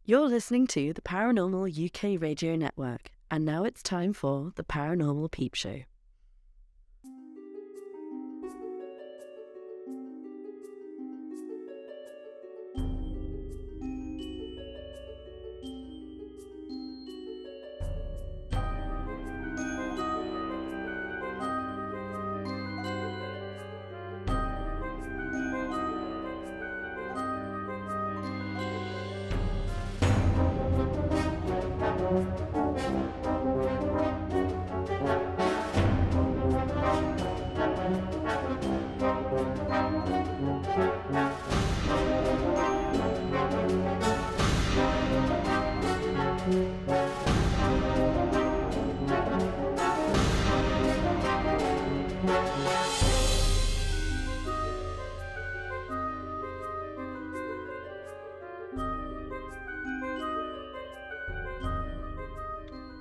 You're listening to the Paranormal UK Radio Network, and now it's time for the Paranormal Peep Show.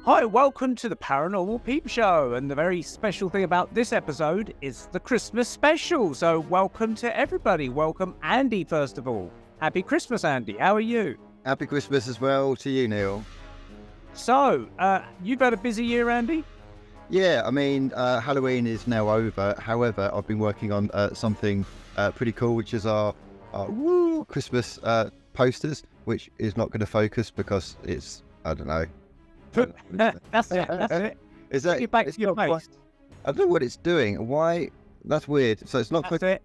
Hi, welcome to the Paranormal Peep Show, and the very special thing about this episode is the Christmas special. So welcome to everybody. Welcome Andy, first of all. Happy Christmas, Andy. How are you? Happy Christmas as well to you, Neil. So, you've had a busy year, Andy? Yeah, I mean, Halloween is now over. However, I've been working on something pretty cool, which is our Christmas posters, which is not going to focus because it's, I don't know. That's it. Is that Get back to your face. I don't know what it's doing. Why? That's weird. So it's not That's it.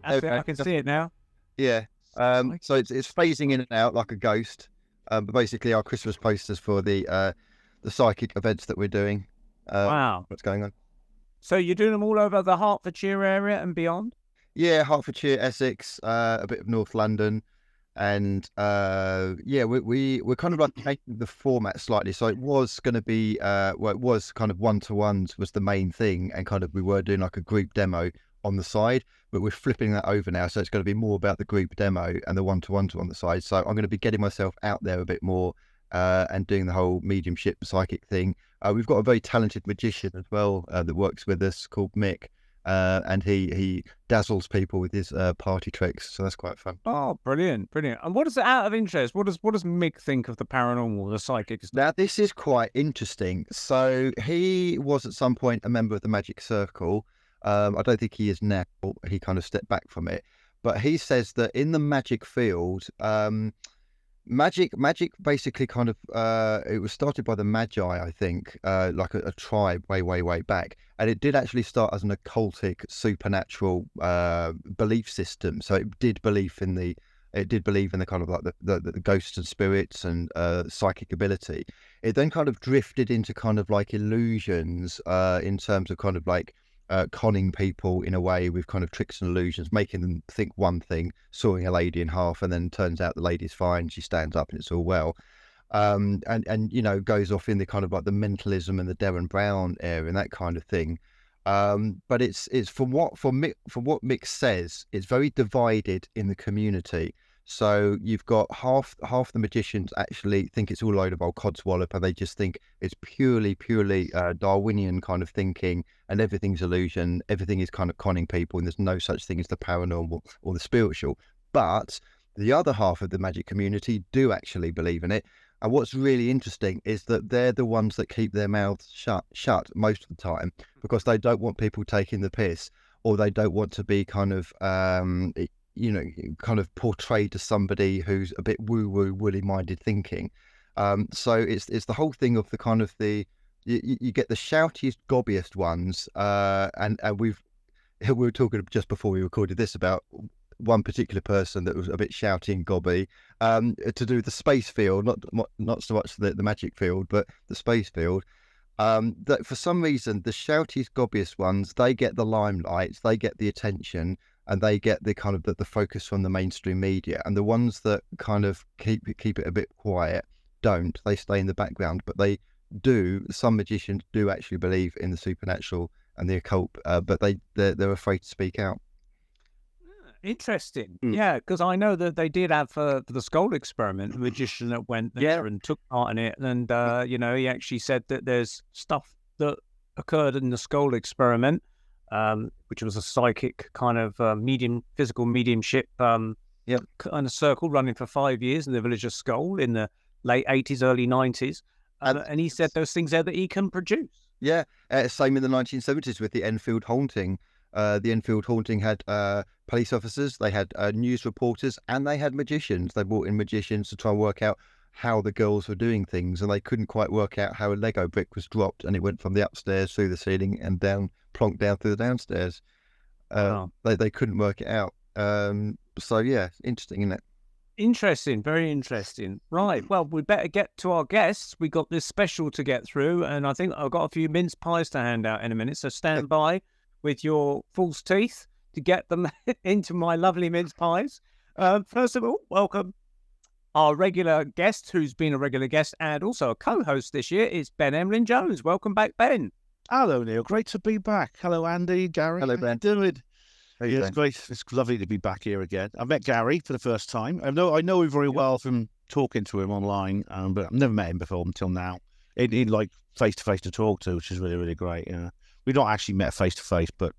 That's it. I can see it now. Yeah. So it's phasing in and out like a ghost. But basically, our Christmas posters for the psychic events that we're doing. Wow. What's going on? So you're doing them all over the Hertfordshire area and beyond? Yeah, Hertfordshire, Essex, a bit of North London. And we're kind of like taking the format slightly. So it was going to be, it was kind of one-to-ones was the main thing. And kind of we were doing like a group demo on the side, but we're flipping that over now. So it's going to be more about the group demo and the one-to-ones on the side. So I'm going to be getting myself out there a bit more and doing the whole mediumship psychic thing. We've got a very talented magician as well that works with us called Mick. And he dazzles people with his party tricks, so that's quite fun. Oh, brilliant. And what is it, out of interest? What does Mick think of the paranormal, the psychics? Now, this is quite interesting. So he was at some point a member of the Magic Circle. I don't think he is now. He kind of stepped back from it. But he says that in the magic field, magic basically kind of it was started by the Magi, I think, like a tribe way back, and it did actually start as an occultic supernatural belief system. So it did believe in the kind of like the ghosts and spirits and psychic ability. It then kind of drifted into kind of like illusions in terms of kind of like conning people in a way with kind of tricks and illusions, making them think one thing, sawing a lady in half, and then turns out the lady's fine, she stands up and it's all well. And you know, goes off in the kind of like the mentalism and the Derren Brown area and that kind of thing. But it's from what Mick says, it's very divided in the community. So you've got half the magicians actually think it's all a load of old codswallop, and they just think it's purely Darwinian kind of thinking, and everything's illusion, everything is kind of conning people, and there's no such thing as the paranormal or the spiritual. But the other half of the magic community do actually believe in it. And what's really interesting is that they're the ones that keep their mouths shut most of the time, because they don't want people taking the piss, or they don't want to be kind of kind of portrayed as somebody who's a bit woo-woo, woolly-minded thinking. So it's the whole thing of the kind of you get the shoutiest, gobbiest ones, and we were talking just before we recorded this about one particular person that was a bit shouty and gobby, to do the space field, not so much the magic field, but the space field. That for some reason the shoutiest, gobbiest ones, they get the limelight, they get the attention, and they get the kind of the focus from the mainstream media. And the ones that kind of keep it a bit quiet don't. They stay in the background, but some magicians do actually believe in the supernatural and the occult, but they're afraid to speak out. Interesting. Yeah, because I know that they did have for the Scole Experiment, a magician that went there and took part in it, and he actually said that there's stuff that occurred in the Scole Experiment, which was a psychic kind of physical mediumship kind of circle running for 5 years in the village of Scole in the late 80s, early 90s. And he said those things there that he can produce. Yeah, same in the 1970s with the Enfield Haunting. The Enfield Haunting had police officers, they had news reporters, and they had magicians. They brought in magicians to try and work out how the girls were doing things, and they couldn't quite work out how a Lego brick was dropped, and it went from the upstairs through the ceiling and down, plonked down through the downstairs. Wow. They couldn't work it out. So yeah, interesting, isn't it? Interesting, very interesting. Right, well, we better get to our guests. We got this special to get through, and I think I've got a few mince pies to hand out in a minute, so stand by with your false teeth to get them into my lovely mince pies. First of all, welcome our regular guest, who's been a regular guest and also a co-host this year, is Ben Emlyn-Jones. Welcome back, Ben. Hello, Neil. Great to be back. Hello, Andy, Gary. Hello, Ben. How you doing? Yeah, It's great. It's lovely to be back here again. I met Gary for the first time. I know him very well from talking to him online, but I've never met him before until now. He like face to face to talk to, which is really, really great. Yeah, we've not actually met face to face, but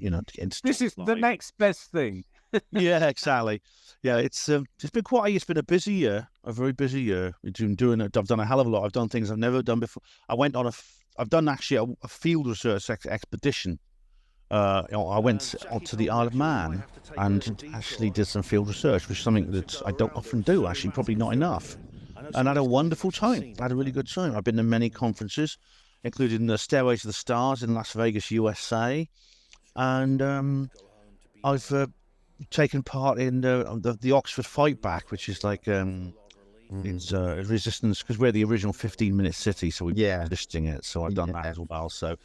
This is the next best thing. Yeah, exactly. Yeah, it's been a busy year, a very busy year. I've done a hell of a lot. I've done things I've never done before. I've done actually a field research expedition. I went onto the Isle of Man and actually did some field research, which is something that I don't often do, actually, probably not enough. And I had a wonderful time. I had a really good time. I've been to many conferences, including the Stairway to the Stars in Las Vegas, USA. And I've taken part in the Oxford Fight Back, which is like it's resistance, because we're the original 15-minute city, so we're listing it. So I've done that as well. So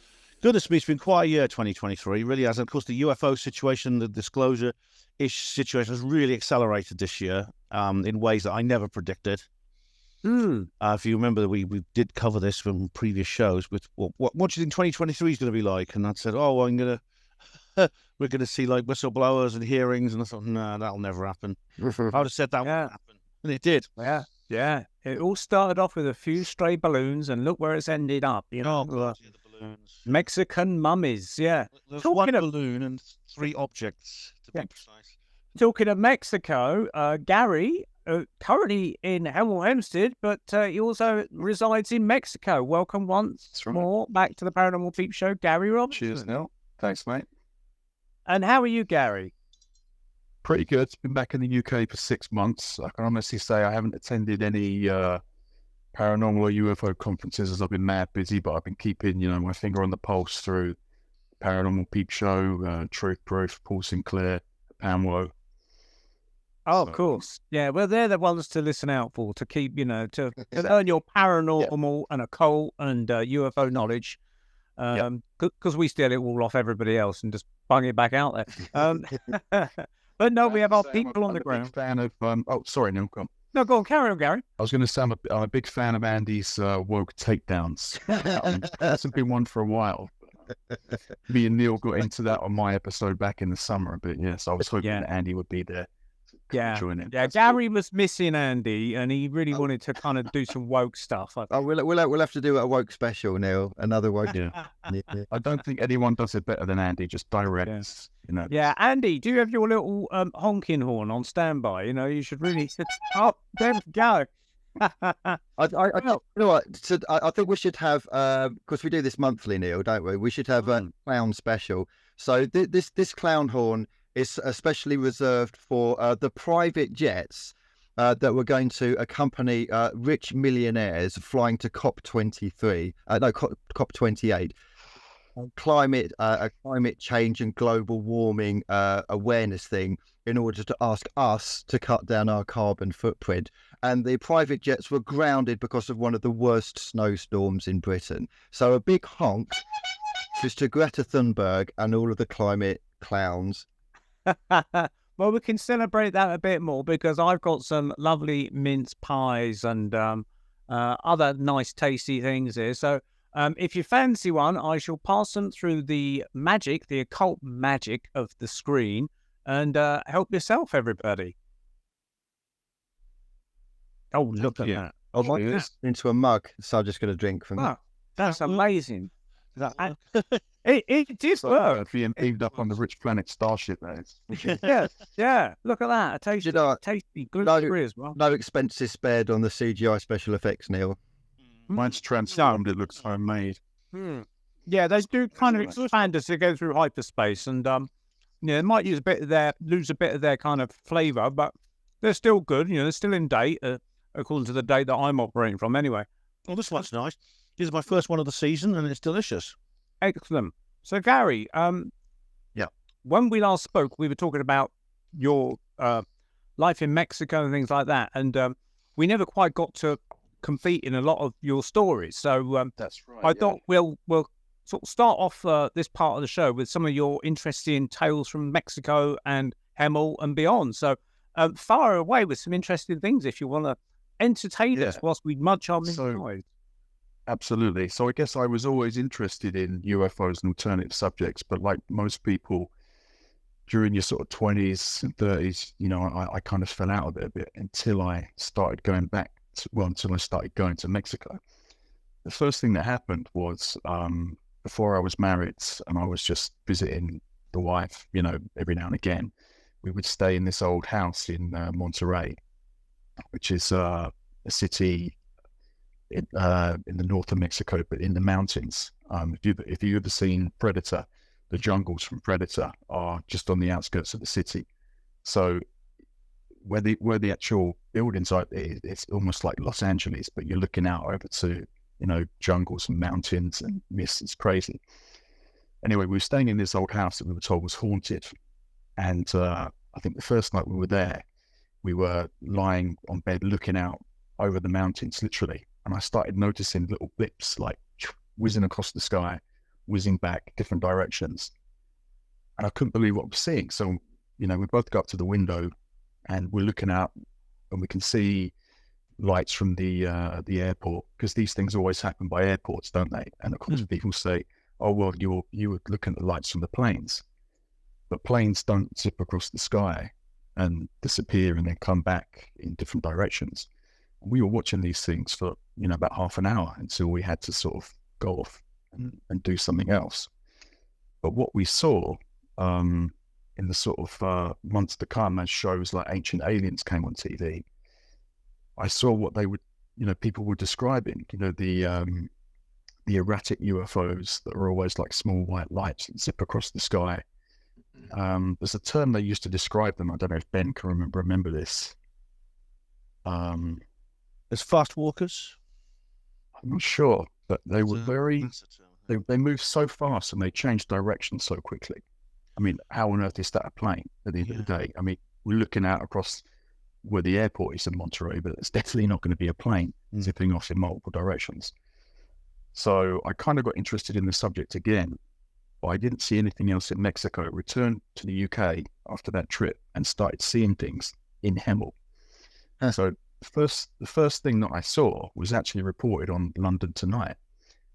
goodness me, it's been quite a year, 2023, really has. And of course, the UFO situation, the disclosure-ish situation has really accelerated this year in ways that I never predicted. If you remember, we did cover this from previous shows with what do you think 2023 is going to be like? And I said, we're going to see like whistleblowers and hearings. And I thought, no, that'll never happen. I would have said that would happen. And it did. Yeah. It all started off with a few stray balloons, and look where it's ended up. The balloons. Mexican mummies, yeah. There's one balloon and 3 objects, to be precise. Talking of Mexico, Gary, currently in Hempstead, but he also resides in Mexico. Welcome once more back to the Paranormal Peep Show, Gary Robinson. Cheers, Neil. Thanks, mate. And how are you, Gary? Pretty good. Been back in the UK for 6 months. I can honestly say I haven't attended any paranormal or UFO conferences as I've been mad busy, but I've been keeping, my finger on the pulse through Paranormal Peep Show, Truth Proof, Paul Sinclair, Pamwo. Oh, of course. Yeah, well, they're the ones to listen out for, to keep, to earn your paranormal and occult and UFO knowledge, because we steal it all off everybody else and just bung it back out there. But no, we have our people on the ground. I'm a big fan of, sorry, Neil, come on. No, go on, carry on, Gary. I was going to say I'm a big fan of Andy's woke takedowns. Hasn't been one for a while. Me and Neil got into that on my episode back in the summer, but yes, I was hoping that Andy would be there. Join in. Yeah. Gary was missing Andy, and he really wanted to kind of do some woke stuff. We'll have to do a woke special, Neil. Another woke. Yeah. I don't think anyone does it better than Andy. Just direct. Yeah, Andy, do you have your little honking horn on standby? You should really. Oh, there we go. You know what? So I think we should have, because we do this monthly, Neil, don't we? We should have a clown special. So this clown horn is especially reserved for the private jets that were going to accompany rich millionaires flying to COP28, climate change and global warming awareness thing, in order to ask us to cut down our carbon footprint. And the private jets were grounded because of one of the worst snowstorms in Britain. So a big honk just to Greta Thunberg and all of the climate clowns. Well, we can celebrate that a bit more, because I've got some lovely mince pies and other nice tasty things here. So if you fancy one, I shall pass them through the occult magic of the screen, and help yourself, everybody. Oh, look at that. I'd like this into a mug, so I'm just going to drink from that. That's amazing. Does that work? It did So work. being beamed up on the rich planet Starship, there. Yeah. Look at that. A tasty, You know, tasty gluten-free as well. No expenses spared on the CGI special effects, Neil. Mine's transformed. It looks homemade. Yeah, they do kind of expand as they go through hyperspace, and they might lose a bit of their kind of flavour, but they're still good. They're still in date, according to the date that I'm operating from. Anyway, Oh, this one's nice. This is my first one of the season, and it's delicious. excellent. So, Gary, Yeah. when we last spoke, we were talking about your life in Mexico and things like that, and we never quite got to compete in a lot of your stories. So, That's right. I thought we'll sort of start off this part of the show with some of your interesting tales from Mexico and Hemel and beyond. So fire away with some interesting things if you want to entertain us whilst we munch our mince. Absolutely. So I guess I was always interested in UFOs and alternative subjects, but like most people during your sort of 20s and 30s, I kind of fell out of it a bit until I started going back until I started going to Mexico. The first thing that happened was before I was married and I was just visiting the wife, every now and again, we would stay in this old house in Monterrey, which is a city in the north of Mexico, but in the mountains. If you've ever seen Predator, the jungles from Predator are just on the outskirts of the city. So where the actual buildings are, it's almost like Los Angeles, but you're looking out over to jungles and mountains and mist. It's crazy. Anyway, we were staying in this old house that we were told was haunted, and I think the first night we were there, we were lying on bed looking out over the mountains, literally, and I started noticing little blips like whizzing across the sky, whizzing back different directions, and I couldn't believe what I was seeing. So we both go up to the window and we're looking out, and we can see lights from the airport, because these things always happen by airports, don't they? And of course people say, oh well, you were looking at the lights from the planes, but planes don't zip across the sky and disappear and then come back in different directions. We were watching these things for about half an hour until we had to sort of go off and do something else. But what we saw in the sort of months to come, as shows like Ancient Aliens came on TV, I saw what they would, people were describing, the erratic UFOs that are always like small white lights that zip across the sky. There's a term they used to describe them. I don't know if Ben can remember this. There's fast walkers. I'm not sure, but they were they moved so fast and they changed direction so quickly. I mean, how on earth is that a plane at the end of the day? I mean, we're looking out across where the airport is in Monterrey, but it's definitely not going to be a plane zipping off in multiple directions. So I kind of got interested in the subject again, but I didn't see anything else in Mexico. I returned to the UK after that trip and started seeing things in Hemel. So the first thing that I saw was actually reported on London Tonight.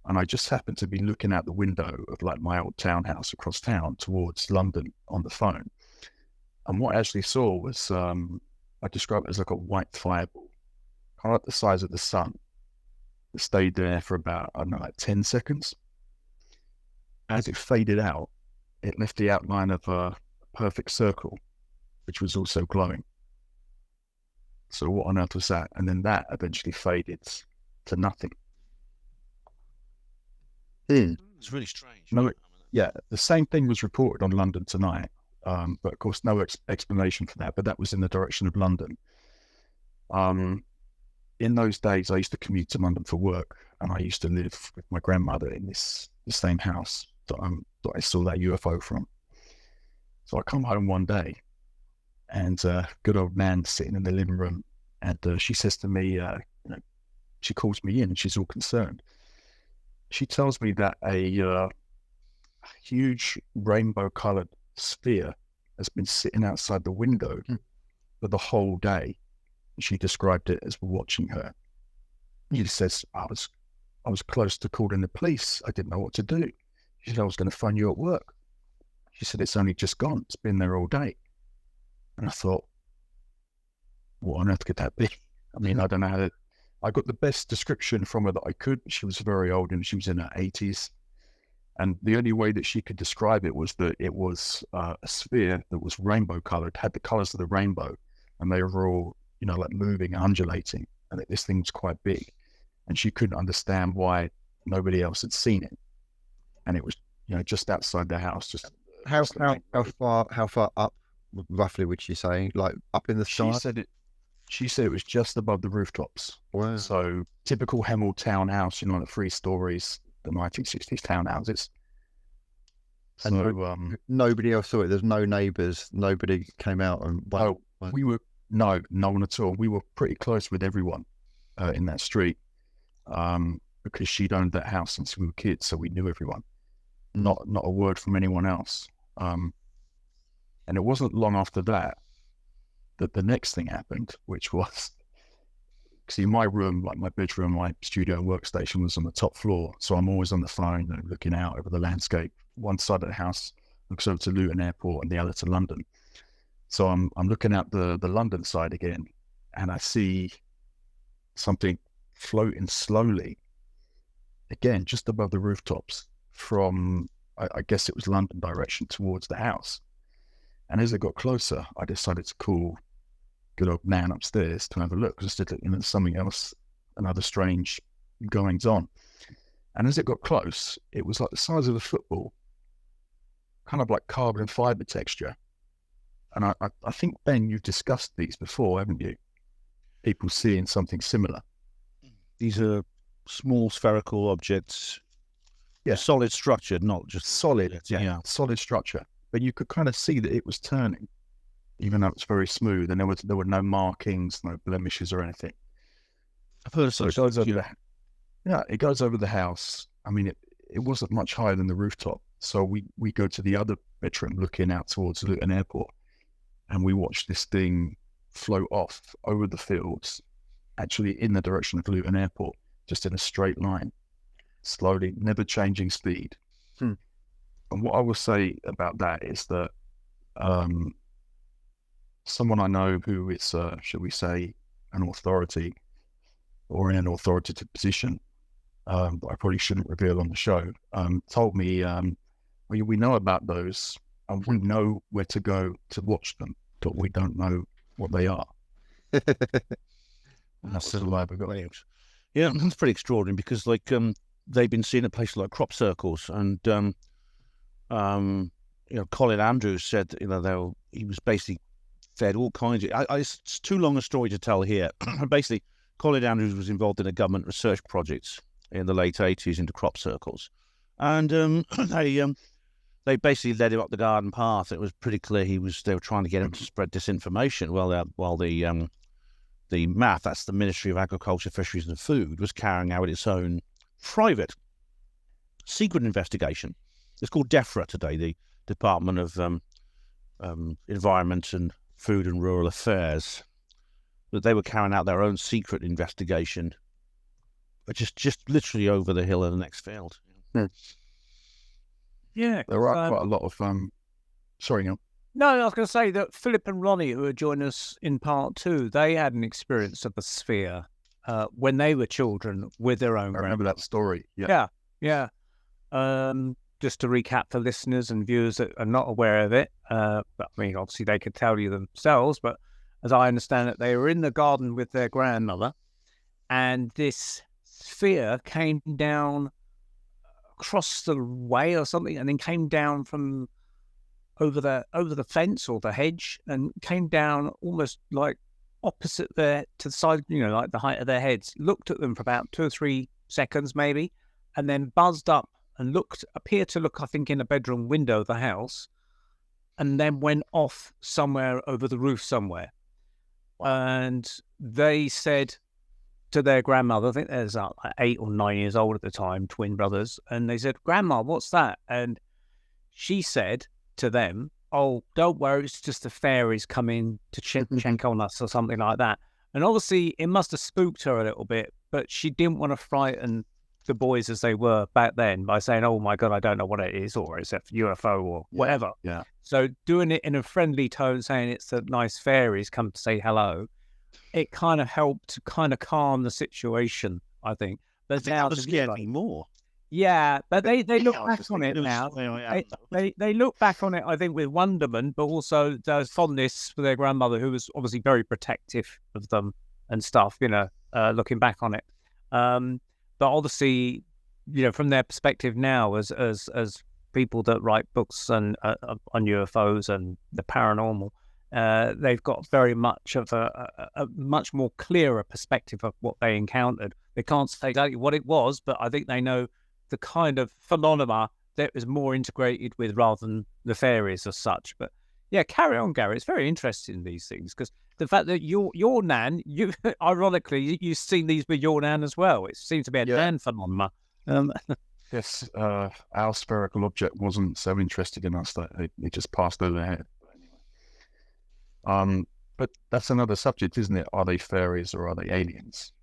And I just happened to be looking out the window of like my old townhouse across town towards London on the phone. And what I actually saw was, I describe it as like a white fireball, kind of like the size of the sun. It stayed there for about, I don't know, like 10 seconds. As it faded out, it left the outline of a perfect circle, which was also glowing. So what on earth was that? And then that eventually faded to nothing. It's really strange. No, yeah, the same thing was reported on London Tonight, but of course no explanation for that. But that was in the direction of London. In those days, I used to commute to London for work, and I used to live with my grandmother in the same house that I saw that UFO from. So I come home one day, and good old Nan sitting in the living room, and she says to me, she calls me in, and she's all concerned. She tells me that a huge rainbow-coloured sphere has been sitting outside the window for the whole day. She described it as we're watching her. She says, I was close to calling the police. I didn't know what to do. She said, I was going to phone you at work. She said, it's only just gone. It's been there all day. And I thought, what on earth could that be? I mean, I don't know how I got the best description from her that I could. She was very old and she was in her 80s. And the only way that she could describe it was that it was a sphere that was rainbow colored, had the colors of the rainbow, and they were all, like moving, undulating, and that this thing was quite big. And she couldn't understand why nobody else had seen it. And it was, just outside the house. Just How far up roughly would she say? Like up in the sky? She said it was just above the rooftops. Wow. So typical Hemel townhouse, the 3 stories, the 1960s townhouses. So And nobody else saw it. There's no neighbours. Nobody came out and. no one at all. We were pretty close with everyone in that street because she'd owned that house since we were kids, so we knew everyone. Not a word from anyone else. And it wasn't long after that the next thing happened, which was, see, my room, like my bedroom, my studio and workstation was on the top floor, so I'm always on the phone and looking out over the landscape. One side of the house looks over to Luton Airport and the other to London. So I'm looking out the London side again, and I see something floating slowly, again, just above the rooftops from, I guess it was London direction towards the house. And as it got closer, I decided to call good old Nan upstairs to have a look, because I said, there's something else, another strange goings on. And as it got close, it was like the size of a football, kind of like carbon fiber texture. And I think, Ben, you've discussed these before, haven't you? People seeing something similar. These are small spherical objects. Yeah. Solid structure, not just Solid, yeah. Solid structure. But you could kind of see that it was turning, even though it's very smooth, and there were no markings, no blemishes or anything. I've heard of So it such. goes over it goes over the house. I mean, it wasn't much higher than the rooftop. So we go to the other bedroom looking out towards Luton Airport, and we watch this thing float off over the fields, actually in the direction of Luton Airport, just in a straight line, slowly, never changing speed. And what I will say about that is that someone I know who is, shall we say, an authority or in an authoritative position, that I probably shouldn't reveal on the show, told me, we know about those and we know where to go to watch them, but we don't know what they are. That's the live got. Yeah, that's pretty extraordinary, because they've been seen at places like crop circles, and Colin Andrews said he was basically fed all kinds of. It's too long a story to tell here. Basically, Colin Andrews was involved in a government research project in the late 80s into crop circles, and they basically led him up the garden path. It was pretty clear they were trying to get him to spread disinformation. While the MAF, that's the Ministry of Agriculture, Fisheries and Food, was carrying out its own private secret investigation. It's called DEFRA today, the Department of Environment and Food and Rural Affairs. But they were carrying out their own secret investigation, just literally over the hill in the next field. Yeah. There are quite a lot of sorry, Neil. No, I was going to say that Philip and Ronnie, who are joining us in part 2, they had an experience of the sphere when they were children with their own. I remember that story. Yeah. Just to recap for listeners and viewers that are not aware of it, but I mean, obviously they could tell you themselves, but as I understand it, they were in the garden with their grandmother, and this sphere came down across the way or something, and then came down from over the fence or the hedge, and came down almost like opposite to the side, like the height of their heads, looked at them for about 2 or 3 seconds maybe, and then buzzed up and appeared to look, I think, in a bedroom window of the house, and then went off somewhere over the roof somewhere. And they said to their grandmother, I think there's like 8 or 9 years old at the time, twin brothers, and they said, "Grandma, what's that?" And she said to them, "Oh, don't worry, it's just the fairies coming to check on us," or something like that. And obviously it must have spooked her a little bit, but she didn't want to frighten the boys as they were back then by saying, "Oh my God, I don't know what it is," or it's a UFO or whatever. Yeah. So doing it in a friendly tone, saying it's the nice fairies come to say hello, it kind of helped to kind of calm the situation, I think. But now that scared me more. Yeah, but they look I was back just on it thinking, now. I am. They look back on it, I think, with wonderment, but also there's fondness for their grandmother, who was obviously very protective of them and stuff. Looking back on it, but obviously, from their perspective now, as people that write books and on UFOs and the paranormal, they've got very much of a much more clearer perspective of what they encountered. They can't say exactly what it was, but I think they know the kind of phenomena that was more integrated with, rather than the fairies as such. But yeah, carry on, Gary. It's very interesting, these things, because the fact that your nan, you ironically, you've seen these with your nan as well. It seems to be a nan phenomena. Yes, our spherical object wasn't so interested in us that it just passed over their head. But anyway, but that's another subject, isn't it? Are they fairies or are they aliens?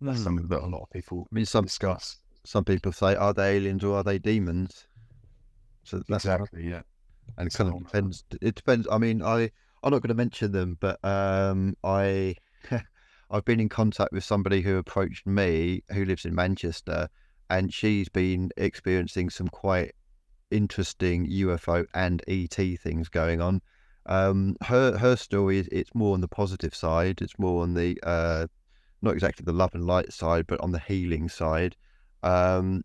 That's something that a lot of people discuss. Some people say, are they aliens or are they demons? So that's Exactly, yeah. And it kind of depends. It depends. I mean, I'm not going to mention them, but I've been in contact with somebody who approached me, who lives in Manchester, and she's been experiencing some quite interesting UFO and ET things going on. Her story, it's more on the positive side. It's more on the not exactly the love and light side, but on the healing side. And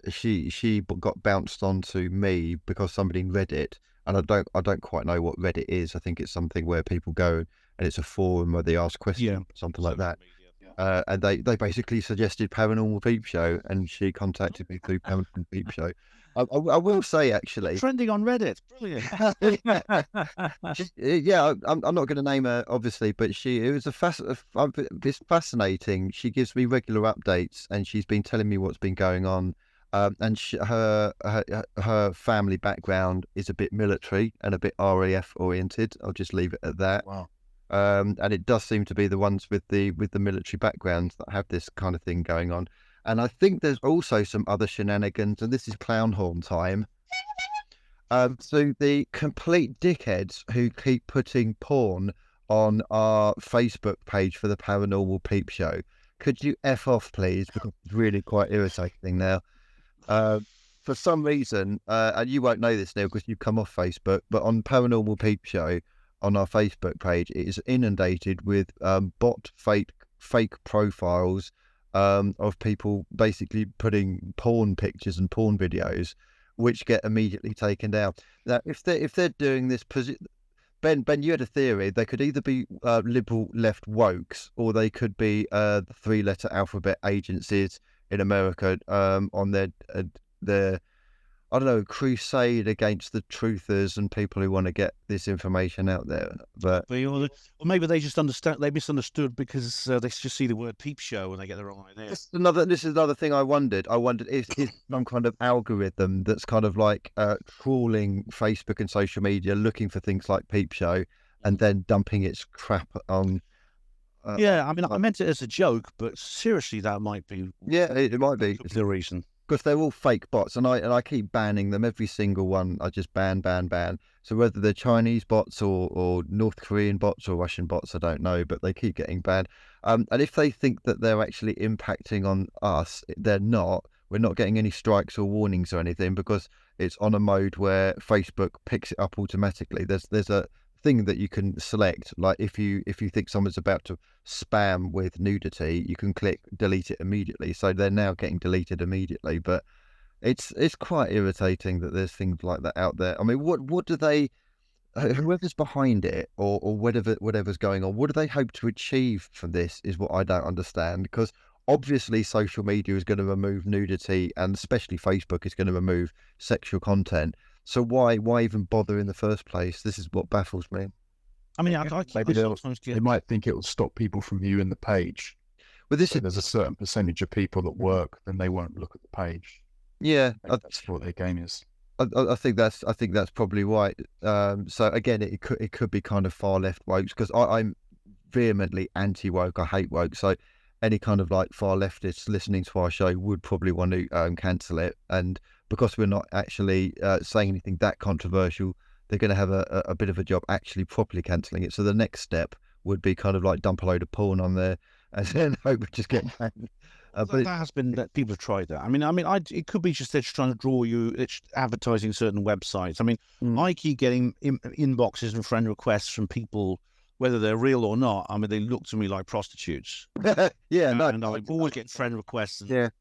she got bounced onto me because somebody read it, and I don't quite know what Reddit is. I think it's something where people go and it's a forum where they ask questions, something like that. And they basically suggested Paranormal Peep Show, and she contacted me through Paranormal Peep Show. I will say, actually, Trending on Reddit, brilliant. I'm not going to name her, obviously, but it's fascinating. She gives me regular updates, and she's been telling me what's been going on. And her family background is a bit military and a bit RAF oriented. I'll just leave it at that. Wow. And it does seem to be the ones with the military backgrounds that have this kind of thing going on. And I think there's also some other shenanigans, and this is clown horn time. So the complete dickheads who keep putting porn on our Facebook page for the Paranormal Peep Show, could you F off, please? Because it's really quite irritating now. For some reason, and you won't know this, Neil, because you've come off Facebook, but on Paranormal Peep Show, on our Facebook page, it is inundated with fake profiles of people basically putting porn pictures and porn videos, which get immediately taken down. Now, if they're doing this, Ben, you had a theory. They could either be liberal left wokes, or they could be the three-letter alphabet agencies in America on their I don't know, crusade against the truthers and people who want to get this information out there. But or maybe they just misunderstood because they just see the word peep show and they get the wrong idea. this is another thing I wondered. I wondered if some kind of algorithm that's kind of like crawling Facebook and social media, looking for things like peep show, and then dumping its crap on. I mean, I meant it as a joke, but seriously, that might be. Yeah, it might be the reason. Because they're all fake bots, and I keep banning them, every single one. I just ban. So whether they're Chinese bots or North Korean bots or Russian bots, I don't know, but they keep getting banned. And if they think that they're actually impacting on us, they're not. We're not getting any strikes or warnings or anything, because it's on a mode where Facebook picks it up automatically. There's a thing that you can select, like if you think someone's about to spam with nudity, you can click delete it immediately. So they're now getting deleted immediately. But it's quite irritating that there's things like that out there. I mean, what do they, whoever's behind it or whatever's going on, what do they hope to achieve from this is what I don't understand. Because obviously social media is going to remove nudity, and especially Facebook is going to remove sexual content. So why even bother in the first place? This is what baffles me. I mean, maybe they might think it will stop people from viewing the page. But there's a certain percentage of people that work, then they won't look at the page. Yeah, that's what their game is. I think that's probably right. So again, it could be kind of far left wokes, because I'm vehemently anti woke. I hate woke. So any kind of like far leftists listening to our show would probably want to cancel it. And because we're not actually saying anything that controversial, they're going to have a bit of a job actually properly cancelling it. So the next step would be kind of like dump a load of porn on there and then hope we just get banned. But that has been that people have tried that. It could be just they're just trying to draw you. It's advertising certain websites. I keep getting inboxes and friend requests from people, whether they're real or not. They look to me like prostitutes. yeah, And no, I'm always getting friend requests and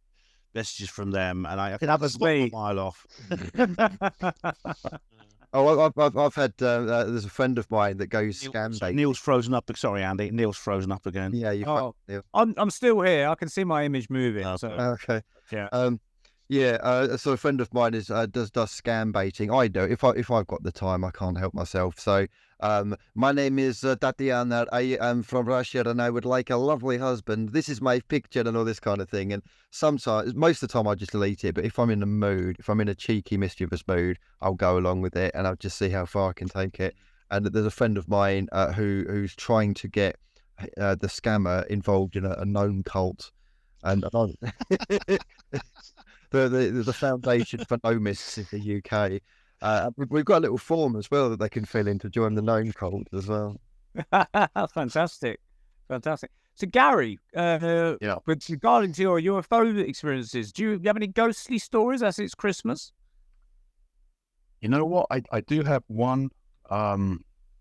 messages from them, and I can have a mile off. Oh, I've had there's a friend of mine that goes scam bait. Neil's frozen up. Sorry, Andy. Neil's frozen up again. Yeah, Neil. I'm still here. I can see my image moving. Okay. So Okay. yeah. So a friend of mine does scam baiting. I do. If I've got the time, I can't help myself. So my name is Tatiana. I am from Russia, and I would like a lovely husband. This is my picture, and all this kind of thing. And sometimes, most of the time, I just delete it. But if I'm in the mood, if I'm in a cheeky, mischievous mood, I'll go along with it, and I'll just see how far I can take it. And there's a friend of mine who's trying to get the scammer involved in a known cult, and the Foundation for Nomists in the UK. We've got a little form as well that they can fill in to join the known cult as well. Fantastic. So Gary, with regarding to your UFO experiences, do you have any ghostly stories as it's Christmas? You know what? I do have one,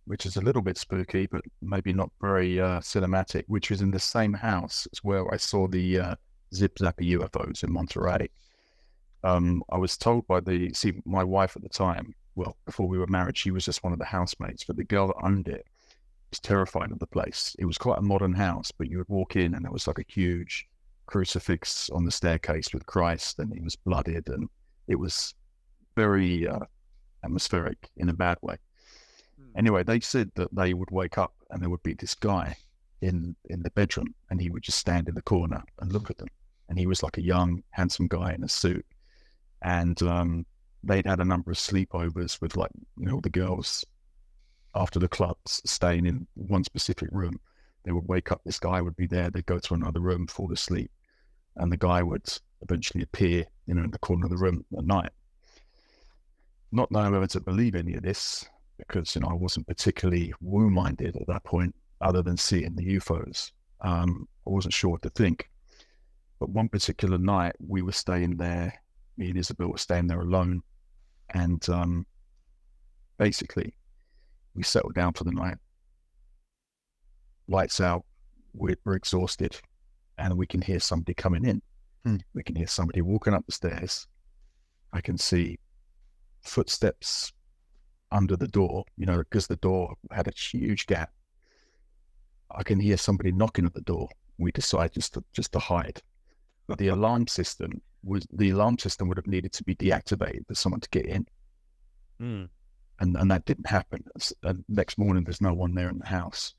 which is a little bit spooky, but maybe not very cinematic, which was in the same house as where I saw the Zip Zapper UFOs in Monterey. I was told by my wife at the time, well, before we were married, she was just one of the housemates, but the girl that owned it was terrified of the place. It was quite a modern house, but you would walk in and there was like a huge crucifix on the staircase with Christ, and he was blooded, and it was very atmospheric in a bad way. Anyway, they said that they would wake up and there would be this guy in the bedroom, and he would just stand in the corner and look at them. And he was like a young, handsome guy in a suit. And they'd had a number of sleepovers with, like, the girls after the clubs staying in one specific room. They would wake up, this guy would be there, they'd go to another room, fall asleep, and the guy would eventually appear, in the corner of the room at night. Not knowing whether to believe any of this, because, I wasn't particularly woo-minded at that point, other than seeing the UFOs. I wasn't sure what to think. But one particular night, we were staying there, me and Isabel were staying there alone, and basically, we settled down for the night. Lights out, we're exhausted, and we can hear somebody coming in. We can hear somebody walking up the stairs. I can see footsteps under the door, because the door had a huge gap. I can hear somebody knocking at the door. We decide just to hide. The alarm system would have needed to be deactivated for someone to get in. And that didn't happen. And next morning, there's no one there in the house.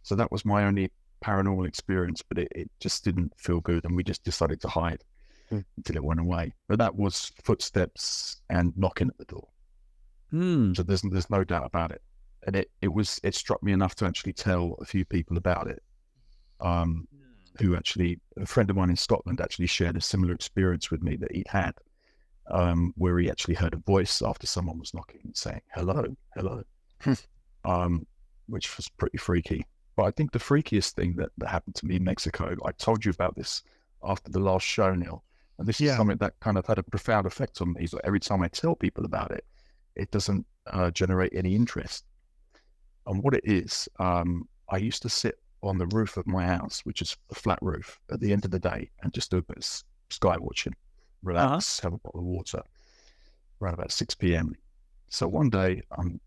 So that was my only paranormal experience, but it just didn't feel good, and we just decided to hide until it went away. But that was footsteps and knocking at the door. So there's no doubt about it. And it struck me enough to actually tell a few people about it. Who actually, a friend of mine in Scotland actually shared a similar experience with me that he'd had, where he actually heard a voice after someone was knocking and saying, hello, which was pretty freaky. But I think the freakiest thing that happened to me in Mexico, I told you about this after the last show, Neil, and this is something that kind of had a profound effect on me. So every time I tell people about it, it doesn't generate any interest. And what it is, I used to sit on the roof of my house, which is a flat roof, at the end of the day, and just do a bit of sky watching, relax, have a bottle of water, around about 6 p.m. So one day, I'm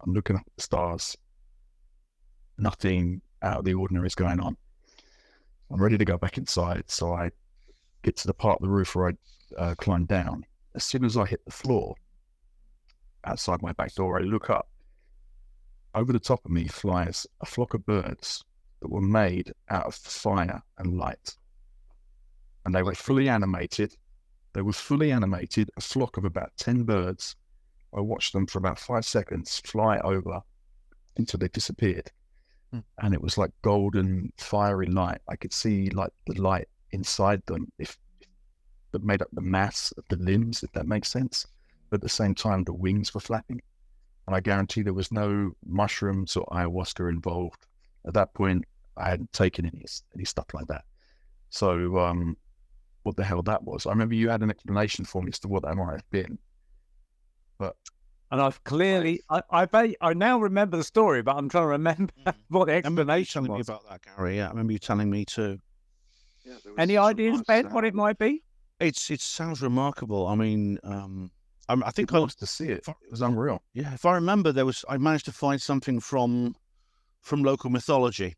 looking up at the stars, nothing out of the ordinary is going on. I'm ready to go back inside, so I get to the part of the roof where I climb down. As soon as I hit the floor, outside my back door, I look up. Over the top of me flies a flock of birds that were made out of fire and light. And they were fully animated. A flock of about 10 birds. I watched them for about 5 seconds fly over until they disappeared. And it was like golden, fiery light. I could see like the light inside them, that made up the mass of the limbs, if that makes sense. But at the same time, the wings were flapping. And I guarantee there was no mushrooms or ayahuasca involved. At that point, I hadn't taken any stuff like that. So what the hell that was. I remember you had an explanation for me as to what that might have been. But And I've clearly, I now remember the story, but I'm trying to remember what the explanation telling me was. about that, Gary. Yeah, I remember you telling me too. yeah, there was Any some ideas, nice Ben, what it sound. might be? It sounds remarkable. I mean, I think People lost to see it. It was unreal. yeah, if I remember, I managed to find something from local mythology.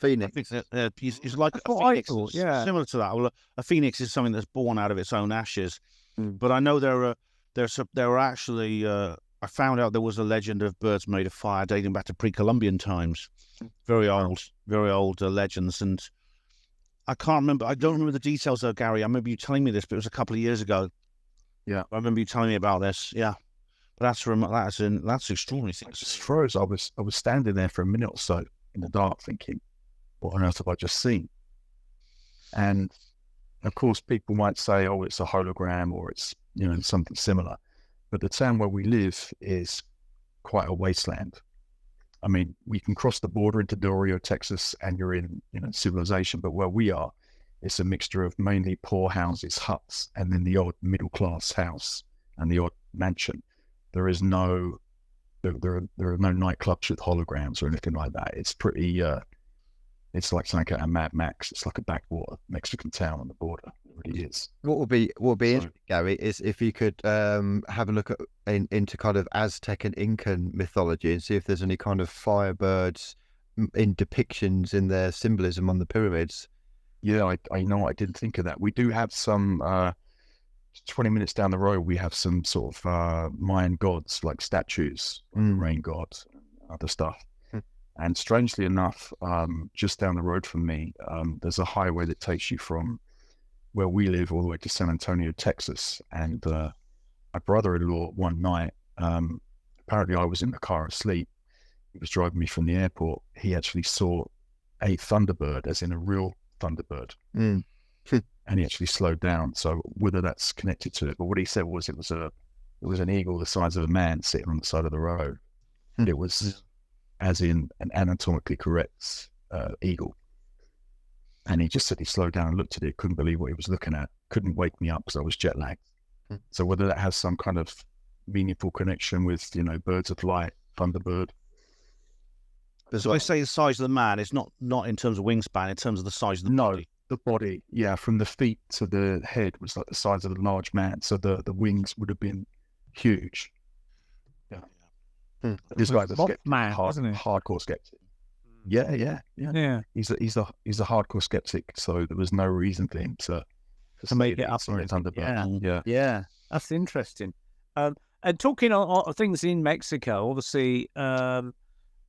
I Phoenix. think that it's like That's a what I phoenix, thought, yeah. similar to that. Well, a phoenix is something that's born out of its own ashes. Mm. But I know there are actually. I found out there was a legend of birds made of fire dating back to pre-Columbian times. Very old legends, and I can't remember. I don't remember the details though, Gary. I remember you telling me this, but it was a couple of years ago. Yeah. I remember you telling me about this. Yeah, but that's extraordinary. I just froze. I was standing there for a minute or so in the dark, thinking, "What on earth have I just seen?" And of course, people might say, "Oh, it's a hologram," or it's something similar. But the town where we live is quite a wasteland. I mean, we can cross the border into Del Rio, Texas, and you're in civilization. But where we are, it's a mixture of mainly poor houses, huts, and then the odd middle class house and the odd mansion. There is no, there are no nightclubs with holograms or anything like that. It's pretty, it's like something out of Mad Max. It's like a backwater Mexican town on the border. It really is. What would be interesting, Gary, is if you could have a look into kind of Aztec and Incan mythology and see if there's any kind of firebirds in depictions in their symbolism on the pyramids. Yeah, I know. I didn't think of that. We do have some. 20 minutes down the road, we have some sort of Mayan gods, like statues, rain gods, and other stuff. And strangely enough, just down the road from me, there's a highway that takes you from where we live all the way to San Antonio, Texas. And my brother-in-law one night, apparently I was in the car asleep. He was driving me from the airport. He actually saw a thunderbird, as in a real thunderbird. And he actually slowed down. So whether that's connected to it, but what he said was it was an eagle the size of a man sitting on the side of the road. It was as in an anatomically correct eagle. And he just said he slowed down and looked at it, couldn't believe what he was looking at, couldn't wake me up because I was jet lagged. So whether that has some kind of meaningful connection with, birds of light, thunderbird. So I say the size of the man, it's not in terms of wingspan, in terms of the size of the body. The body, yeah, from the feet to the head was like the size of a large man. So the wings would have been huge. Yeah. This guy's a skeptic, man, wasn't he? hardcore skeptic. Yeah. He's a hardcore skeptic. So there was no reason for him to make it up. Yeah. That's interesting. And talking on things in Mexico, obviously, I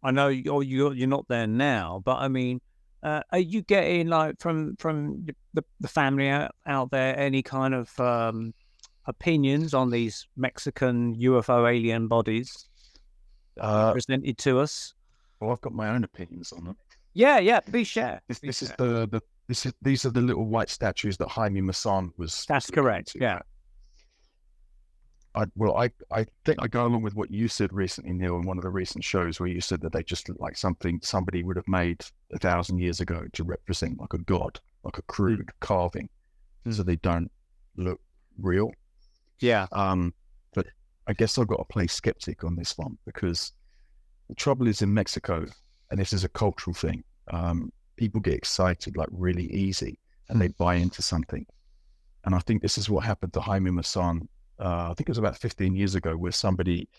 know you're not there now, but I mean, are you getting like from the family out there any kind of opinions on these Mexican UFO alien bodies presented to us? Well, I've got my own opinions on them. Yeah, please share. These are the little white statues that Jaime Maussan was. That's correct. Yeah. I think I go along with what you said recently, Neil, in one of the recent shows where you said that they just look like something somebody would have made 1,000 years ago to represent like a god, like a crude carving, so they don't look real. Yeah. But I guess I've got to play skeptic on this one because the trouble is in Mexico, and this is a cultural thing, people get excited like really easy and they buy into something. And I think this is what happened to Jaime Maussan. I think it was about 15 years ago where somebody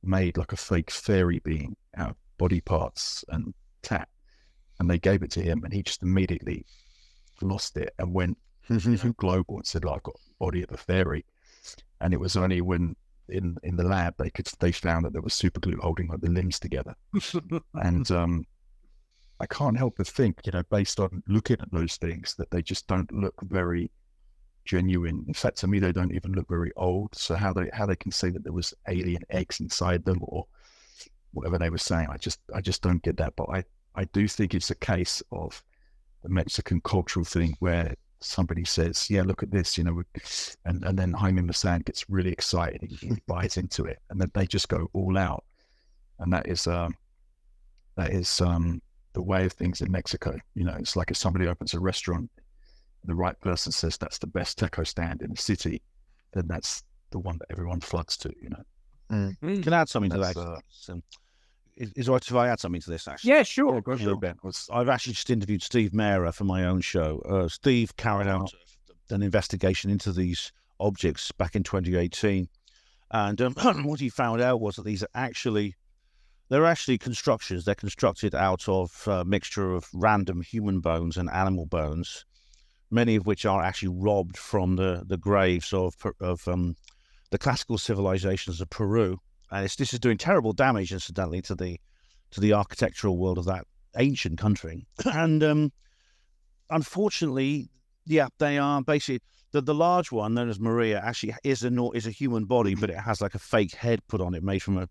made like a fake fairy being out of body parts and tat, and they gave it to him and he just immediately lost it and went global and said, like, I've got the body of a fairy. And it was only when in the lab they found that there was super glue holding like the limbs together. And I can't help but think, based on looking at those things, that they just don't look very genuine. In fact, to me, they don't even look very old. So how they can say that there was alien eggs inside them or whatever they were saying, I just don't get that. But I do think it's a case of the Mexican cultural thing where somebody says, yeah, look at this, and then Jaime Maussan gets really excited, he buys into it, and then they just go all out. And that is the way of things in Mexico. It's like if somebody opens a restaurant the right person says that's the best taco stand in the city, then that's the one that everyone floods to, you know. Can I add something to that? Is it right if I add something to this, actually? Yeah, sure. Go for it, Ben. I've actually just interviewed Steve Mera for my own show. Steve carried out an investigation into these objects back in 2018. And what he found out was that they're actually constructions. They're constructed out of a mixture of random human bones and animal bones, many of which are actually robbed from the graves of the classical civilizations of Peru. And this is doing terrible damage, incidentally, to the architectural world of that ancient country. And unfortunately, yeah, they are basically the large one, known as Maria, actually is a human body, but it has like a fake head put on it, made from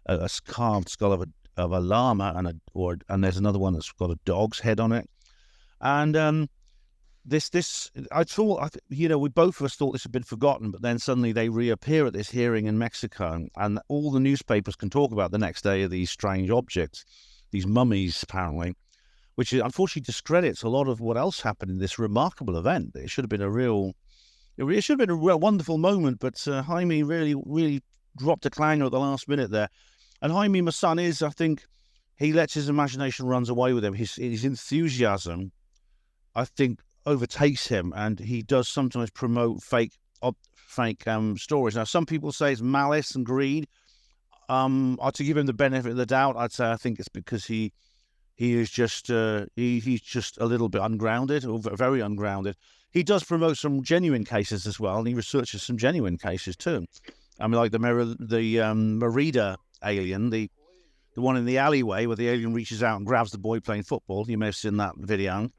a carved skull of a llama, and there's another one that's got a dog's head on it. And I thought, we both of us thought this had been forgotten, but then suddenly they reappear at this hearing in Mexico, and all the newspapers can talk about the next day of these strange objects, these mummies, apparently, which unfortunately discredits a lot of what else happened in this remarkable event. It should have been a real wonderful moment, but Jaime really, really dropped a clanger at the last minute there. And Jaime, my son, I think he lets his imagination runs away with him. His enthusiasm, I think, overtakes him, and he does sometimes promote fake stories. Now, some people say it's malice and greed. To give him the benefit of the doubt, I'd say I think it's because he is just he's just a little bit ungrounded, or very ungrounded. He does promote some genuine cases as well, and he researches some genuine cases too. I mean, like the Merida alien, the one in the alleyway where the alien reaches out and grabs the boy playing football. You may have seen that video.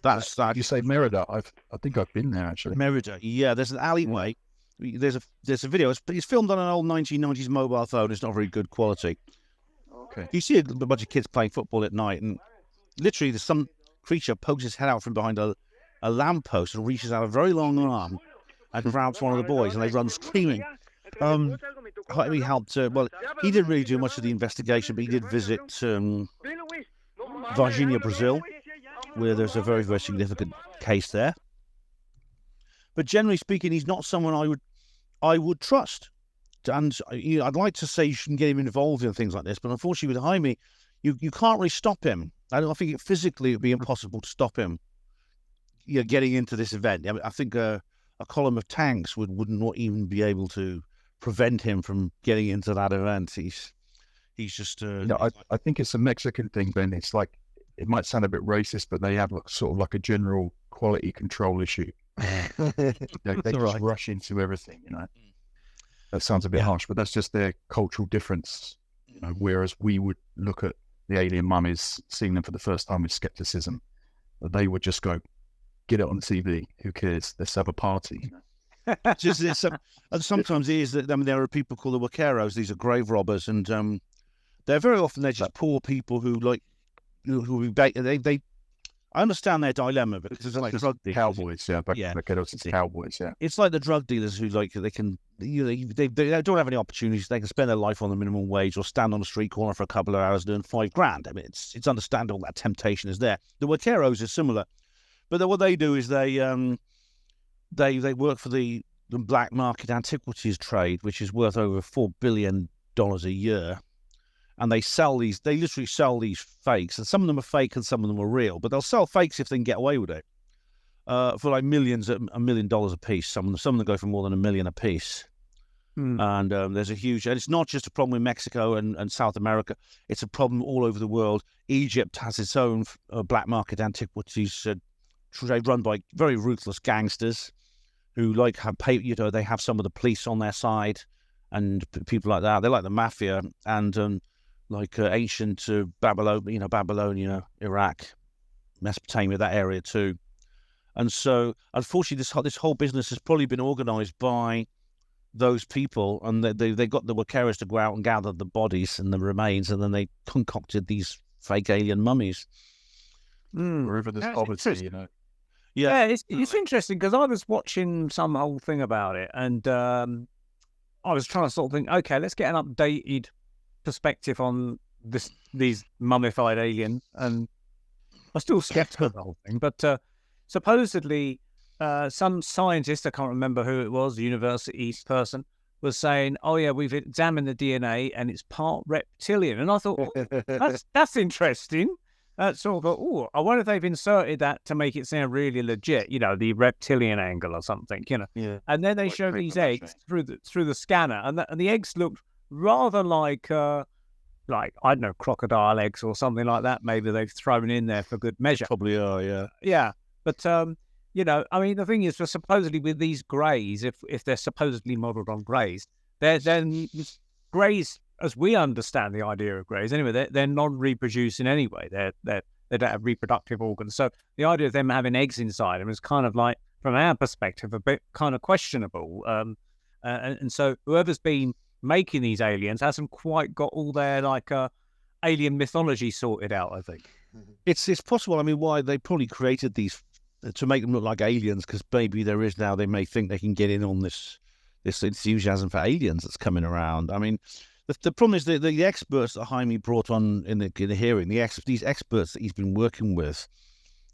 That's that. You say Merida? I think I've been there actually. Merida, yeah. There's an alleyway. There's a video. It's filmed on an old 1990s mobile phone. It's not very good quality. Okay. You see a bunch of kids playing football at night, and literally there's some creature pokes his head out from behind a lamppost and reaches out a very long arm and grabs one of the boys, and they run screaming. He helped. He didn't really do much of the investigation, but he did visit Virginia, Brazil, where there's a very, very significant case there. But generally speaking, he's not someone I would trust. And I'd like to say you shouldn't get him involved in things like this, but unfortunately with Jaime, you can't really stop him. I think physically it would be impossible to stop him getting into this event. I mean, I think a column of tanks would not even be able to prevent him from getting into that event. He's just... I think it's a Mexican thing, Ben. It's like, it might sound a bit racist, but they have sort of like a general quality control issue. They just rush into everything, That sounds a bit harsh, but that's just their cultural difference. Whereas we would look at the alien mummies, seeing them for the first time with skepticism, they would just go, get it on TV. Who cares? Let's have a party. And sometimes it is that there are people called the Vaqueros. These are grave robbers, and they're very often just poor people who I understand their dilemma, but it's like drug dealers. Cowboys, cowboys, yeah. It's like the drug dealers who they don't have any opportunities. They can spend their life on the minimum wage or stand on a street corner for a couple of hours doing $5,000. I mean, it's understandable that temptation is there. The Vaqueros is similar, but what they do is they work for the black market antiquities trade, which is worth over $4 billion a year. And they literally sell these fakes, and some of them are fake and some of them are real, but they'll sell fakes if they can get away with it for like millions, $1 million a piece. Some of them go for more than $1 million a piece. And there's and it's not just a problem in Mexico and South America, it's a problem all over the world. Egypt has its own black market antiquities trade run by very ruthless gangsters who they have some of the police on their side and people like that. They're like the mafia, and ancient Babylonia, Iraq, Mesopotamia, that area too. And so, unfortunately, this whole business has probably been organised by those people, and they got the Vaqueros to go out and gather the bodies and the remains, and then they concocted these fake alien mummies. Wherever there's poverty, Yeah, it's interesting because I was watching some whole thing about it, and I was trying to sort of think, okay, let's get an updated perspective on these mummified aliens, and I'm still skeptical of the whole thing. But supposedly some scientist, I can't remember who it was, a university person, was saying, "Oh yeah, we've examined the DNA and it's part reptilian." And I thought, oh, that's interesting. Sort of, oh, I wonder if they've inserted that to make it sound really legit, the reptilian angle or something, Yeah. And then they Like showed these creepy, eggs through the scanner, and the eggs looked rather like I don't know, crocodile eggs or something like that. Maybe they've thrown in there for good measure. Probably are, yeah. Yeah, but I mean, the thing is, for supposedly with these greys, if they're supposedly modelled on greys, then greys, as we understand the idea of greys, anyway, they're non-reproducing anyway. They don't have reproductive organs. So the idea of them having eggs inside them is kind of like, from our perspective, a bit kind of questionable. And so whoever's been making these aliens hasn't quite got all their alien mythology sorted out, I think. It's possible. I mean, why they probably created these to make them look like aliens, because maybe they may think they can get in on this enthusiasm for aliens that's coming around. I mean, the problem is the experts that Jaime brought on in the hearing, these experts that he's been working with,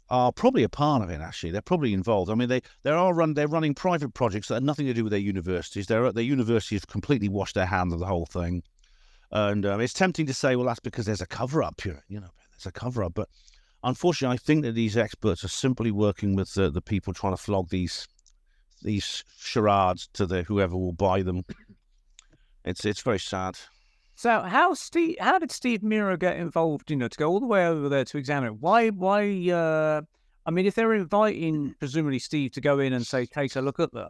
are probably a part of it. Actually, they're probably involved. I mean, they're running private projects that have nothing to do with their universities. Their universities have completely washed their hands of the whole thing, and it's tempting to say, well, that's because there's a cover up here. There's a cover up, but unfortunately, I think that these experts are simply working with the people trying to flog these charades to whoever will buy them. It's very sad. So how did Steve Miro get involved, to go all the way over there to examine it? Why, I mean, if they're inviting, presumably, Steve to go in and say, take a look at them,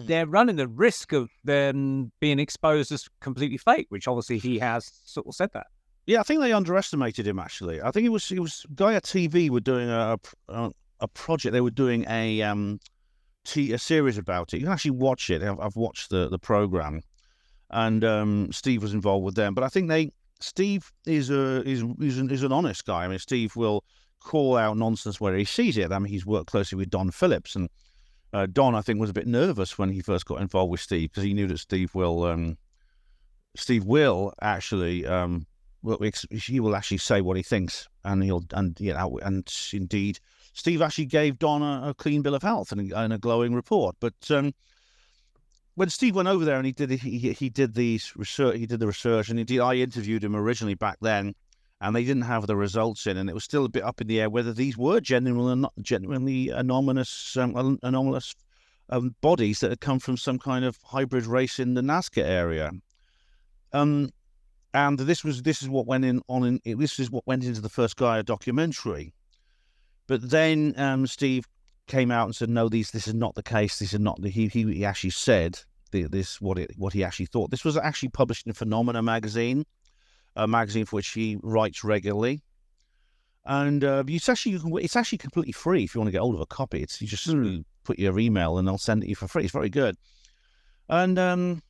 they're running the risk of them being exposed as completely fake, which obviously he has sort of said that. Yeah, I think they underestimated him, actually. I think it was Gaia TV were doing a project. They were doing a series about it. You can actually watch it. I've watched the program. And Steve was involved with them, but I think Steve is an honest guy. I mean, Steve will call out nonsense where he sees it. I mean, he's worked closely with Don Phillips, and Don, I think, was a bit nervous when he first got involved with Steve, because he knew that Steve will actually he will actually say what he thinks, and indeed, Steve actually gave Don a clean bill of health and a glowing report, but. When Steve went over there and he did the research, and indeed I interviewed him originally back then, and they didn't have the results in, and it was still a bit up in the air whether these were genuinely anomalous bodies that had come from some kind of hybrid race in the Nazca area. And this is what went into the first Gaia documentary. But then Steve came out and said, no, this is not the case. This is not he actually said what he actually thought. This was actually published in Phenomena magazine, a magazine for which he writes regularly, and it's actually completely free if you want to get hold of a copy. You just put your email and they'll send it you for free. It's very good. And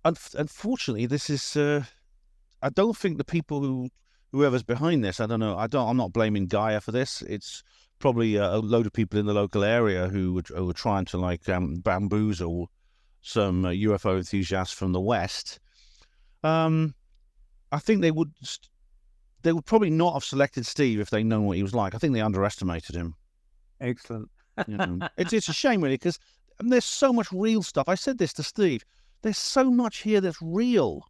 unfortunately, this is I don't think the people whoever's behind this, I don't know. I'm not blaming Gaia for this. It's probably a load of people in the local area who were trying to bamboozle some UFO enthusiasts from the West. I think they would probably not have selected Steve if they'd known what he was like. I think they underestimated him. Excellent. It's a shame, really, because there's so much real stuff. I said this to Steve. There's so much here that's real,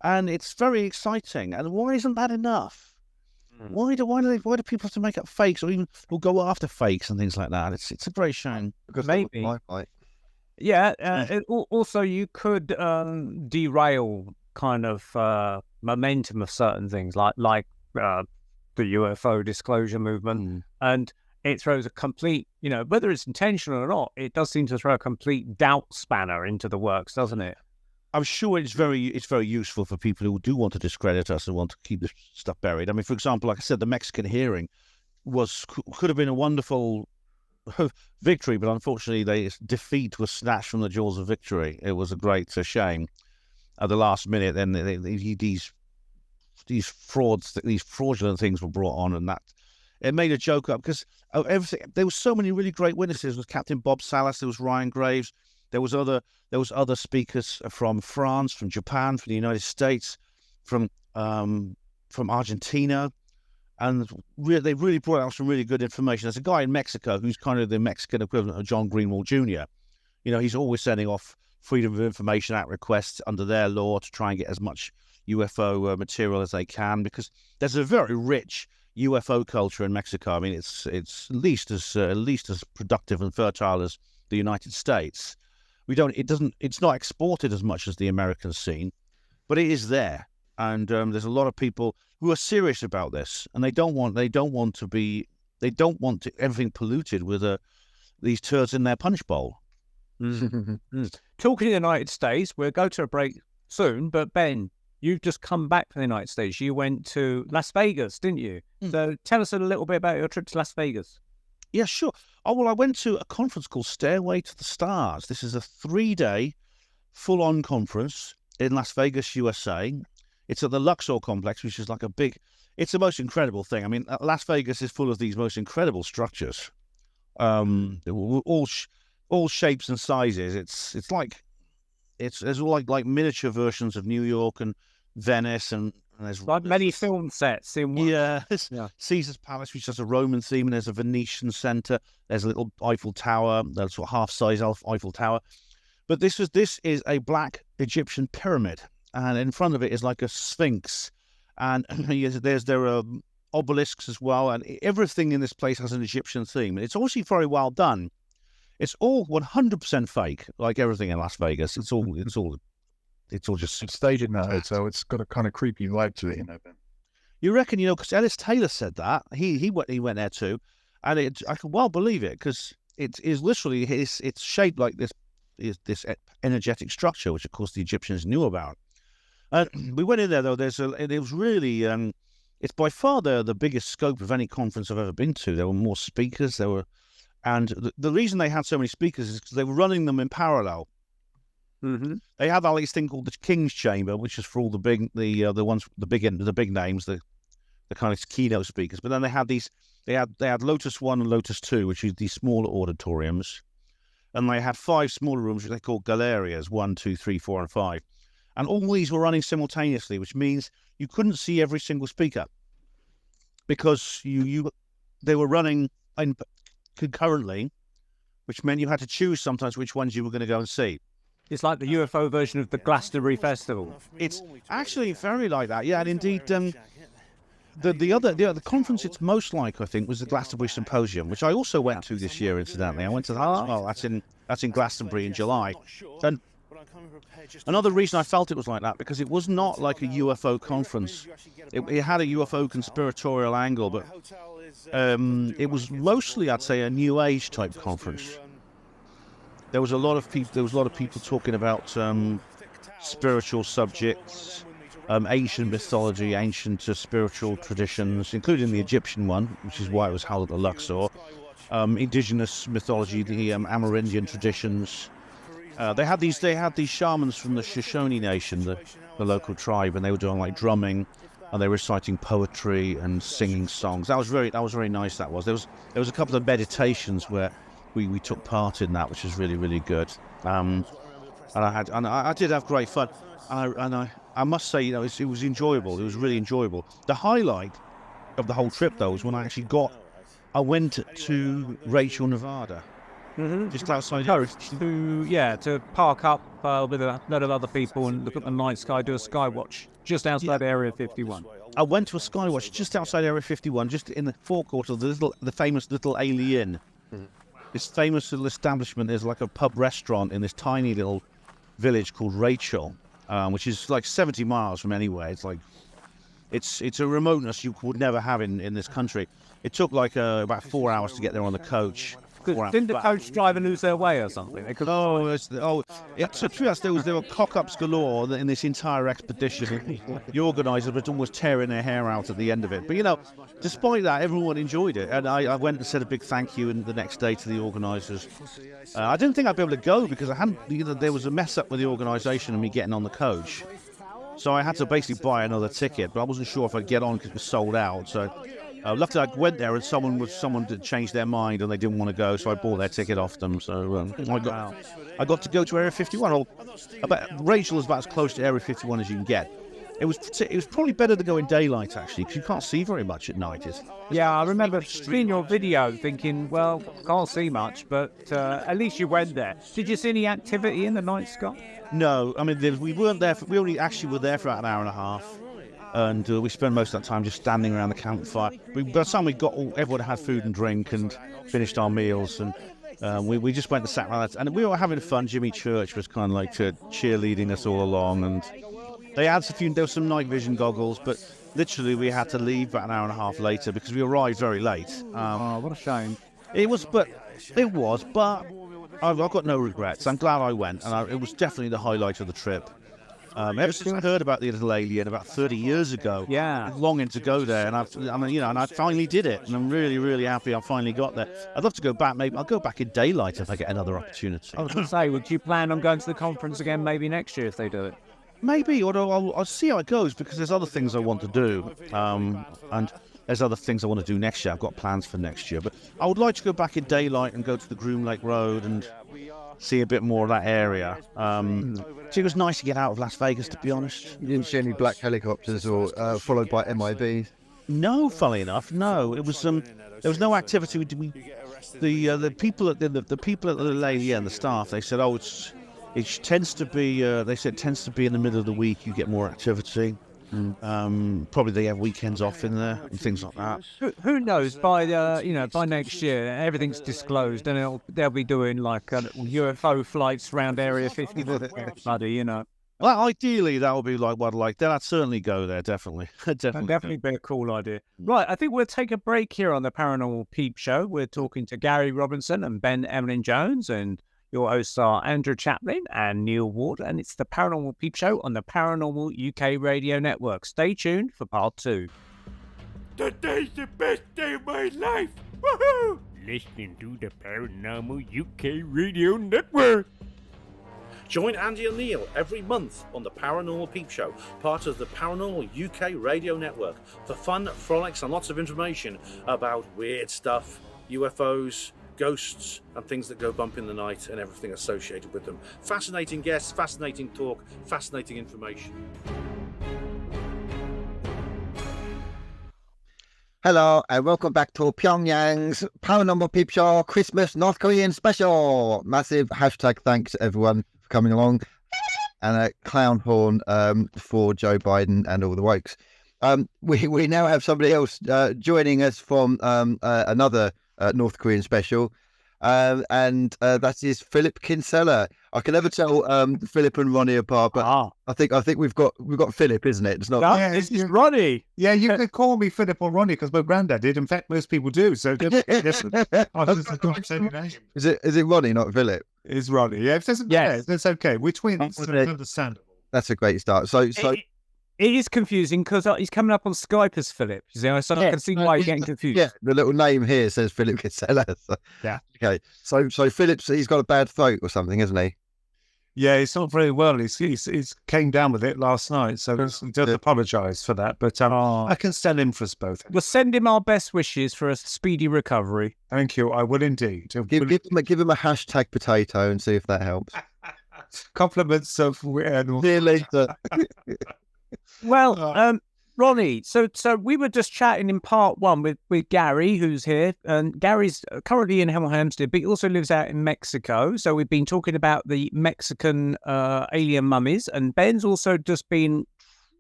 and it's very exciting. And why isn't that enough? Why do people have to make up fakes, or go after fakes and things like that? It's a great shame. Because maybe, yeah. Also, you could derail kind of momentum of certain things, like the UFO disclosure movement, and it throws a complete, whether it's intentional or not, it does seem to throw a complete doubt spanner into the works, doesn't it? I'm sure it's very useful for people who do want to discredit us and want to keep this stuff buried. I mean, for example, like I said, the Mexican hearing could have been a wonderful victory, but unfortunately, defeat was snatched from the jaws of victory. It was a great shame. At the last minute, then these fraudulent things were brought on, and that it made a joke up because everything. There were so many really great witnesses. There was Captain Bob Salas, there was Ryan Graves. There was other speakers from France, from Japan, from the United States, from Argentina, and they really brought out some really good information. There's a guy in Mexico who's kind of the Mexican equivalent of John Greenwald Jr. You know, he's always sending off Freedom of Information Act requests under their law to try and get as much UFO material as they can, because there's a very rich UFO culture in Mexico. I mean, it's at least as productive and fertile as the United States. It's not exported as much as the American scene, but it is there. And there's a lot of people who are serious about this, and they don't want everything polluted with these turds in their punch bowl. Talking of the United States, we'll go to a break soon, but Ben, you've just come back from the United States. You went to Las Vegas, didn't you? So tell us a little bit about your trip to Las Vegas. Yeah, sure. Oh, well, I went to a conference called Stairway to the Stars. This is a 3-day full-on conference in Las Vegas, USA. It's at the Luxor complex, which is like it's the most incredible thing. I mean, Las Vegas is full of these most incredible structures, all shapes and sizes. There's all like miniature versions of New York and Venice, and there's like many film sets in one. Yeah. Caesar's Palace, which has a Roman theme, and there's a Venetian centre. There's a little Eiffel Tower, that's sort of half-size Eiffel Tower. But this is a black Egyptian pyramid, and in front of it is like a sphinx, and there are obelisks as well, and everything in this place has an Egyptian theme. It's obviously very well done. It's all 100% fake, like everything in Las Vegas. It's all just It's staged in that, so it's got a kind of creepy vibe to it, you know, Ben. You reckon, you know, because Ellis Taylor said that. He went there too, and I can well believe it, because it is literally it's shaped like this energetic structure, which of course the Egyptians knew about. We went in there though. It was really it's by far the biggest scope of any conference I've ever been to. There were more speakers. And the reason they had so many speakers is because they were running them in parallel. Mm-hmm. They have this thing called the King's Chamber, which is for all the big names, the kind of keynote speakers. But then they had Lotus 1 and Lotus 2, which is these smaller auditoriums, and they had 5 smaller rooms, which they call galerias, 1, 2, 3, 4, and 5. And all these were running simultaneously, which means you couldn't see every single speaker, because they were running concurrently, which meant you had to choose sometimes which ones you were going to go and see. It's like the UFO version of the Glastonbury Festival. It's actually very like that, yeah. And indeed, the conference it's most like, I think, was the Glastonbury Symposium, which I also went to this year. Incidentally, I went to that as well. That's in Glastonbury in July. And another reason I felt it was like that, because it was not like a UFO conference. It had a UFO conspiratorial angle, but it was mostly, I'd say, a New Age type conference. There was a lot of people talking about spiritual subjects, ancient mythology, ancient spiritual traditions, including the Egyptian one, which is why it was held at the Luxor. Indigenous mythology, the Amerindian traditions. They had these shamans from the Shoshone Nation, the local tribe, and they were doing like drumming, and they were reciting poetry and singing songs. That was very nice. There was a couple of meditations where we took part in that, which was really, really good. And I did have great fun. And I must say, you know, it was enjoyable. It was really enjoyable. The highlight of the whole trip, though, was when I went to Rachel, Nevada. Mm-hmm. Just outside to park up with a lot of other people and look at the night sky, do a sky watch just outside Area 51. I went to a sky watch just outside Area 51, just in the forecourt of the famous Little Alien. Mm-hmm. This famous little establishment is like a pub restaurant in this tiny little village called Rachel, which is like 70 miles from anywhere. It's like it's a remoteness you would never have in this country. It took like about 4 hours to get there on the coach. Didn't the coach driver lose their way or something? So true. There were cock-ups galore in this entire expedition. The organisers were almost tearing their hair out at the end of it. But, you know, despite that, everyone enjoyed it. And I went and said a big thank you the next day to the organisers. I didn't think I'd be able to go because there was a mess up with the organisation and me getting on the coach. So I had to basically buy another ticket, but I wasn't sure if I'd get on because it was sold out. So luckily I went there and someone did change their mind and they didn't want to go, so I bought their ticket off them. So I got to go to Area 51. Rachel is about as close to Area 51 as you can get. It was probably better to go in daylight, actually, because you can't see very much at night. Yeah, I remember seeing your video thinking, well, can't see much, but at least you went there. Did you see any activity in the night sky? No, I mean, we weren't there. We only actually were there for about an hour and a half. And we spent most of that time just standing around the campfire. By the time we got everyone had food and drink and finished our meals, and we just went and sat around. And we were having fun. Jimmy Church was kind of like cheerleading us all along, and they had there was some night vision goggles, but literally we had to leave about an hour and a half later because we arrived very late. What a shame. It was, but I've got no regrets. I'm glad I went, and it was definitely the highlight of the trip. Ever since I heard about the little alien about 30 years ago, I'm longing to go there, and I finally did it, and I'm really, really happy I finally got there. I'd love to go back. Maybe I'll go back in daylight if I get another opportunity. I was going to say, would you plan on going to the conference again maybe next year if they do it? Maybe, although I'll see how it goes, because there's other things I want to do, and there's other things I want to do next year. I've got plans for next year, but I would like to go back in daylight and go to the Groom Lake Road and see a bit more of that area. It was nice to get out of Las Vegas, to be honest. You didn't see any black helicopters or followed by MIBs? No, funnily enough, no. It was there was no activity. The people at the people at the lady and the staff, they said, it tends to be. They said it tends to be in the middle of the week you get more activity. Probably they have weekends off in there and things like that. Who knows? By by next year, everything's disclosed, and they'll be doing like UFO flights around Area 51. Buddy, Well, ideally that would be like what I'd like. Then I'd certainly go there. Definitely. Definitely be a cool idea. Right, I think we'll take a break here on the Paranormal Peep Show. We're talking to Gary Robinson and Ben Emlyn-Jones, and your hosts are Andrew Chaplin and Neil Ward, and it's the Paranormal Peep Show on the Paranormal UK Radio Network. Stay tuned for part 2. Today's the best day of my life! Woohoo! Listening to the Paranormal UK Radio Network. Join Andy and Neil every month on the Paranormal Peep Show, part of the Paranormal UK Radio Network, for fun, frolics and lots of information about weird stuff, UFOs, ghosts and things that go bump in the night and everything associated with them. Fascinating guests, fascinating talk, fascinating information. Hello and welcome back to Pyongyang's Paranormal Peep Show Christmas North Korean special. Massive hashtag thanks to everyone for coming along, and a clown horn for Joe Biden and all the wokes. We now have somebody else joining us from another North Korean special, and that is Philip Kinsella. I can never tell Philip and Ronnie apart, but I think we've got Philip, isn't it? It's not. Yeah, it's Ronnie. Yeah, you could call me Philip or Ronnie because my granddad did. In fact, most people do. So I just say your name. Is it Ronnie, not Philip? It's Ronnie. Yeah, if it doesn't matter, that's okay. We're twins, so it's understandable. That's a great start. So it is confusing because he's coming up on Skype as Philip. So I can see why you're getting confused. Yeah, the little name here says Philip Kinsella. So, yeah. Okay. So Philip's he's got a bad throat or something, isn't he? Yeah, he's not very well. He's came down with it last night, so he does apologise for that. But I can stand in for us both. We'll send him our best wishes for a speedy recovery. Thank you. I will indeed. Give him a hashtag potato and see if that helps. Compliments of nearly. Well, Ronnie, so we were just chatting in part 1 with Gary, who's here, and Gary's currently in Hampstead, but he also lives out in Mexico. So we've been talking about the Mexican alien mummies, and Ben's also just been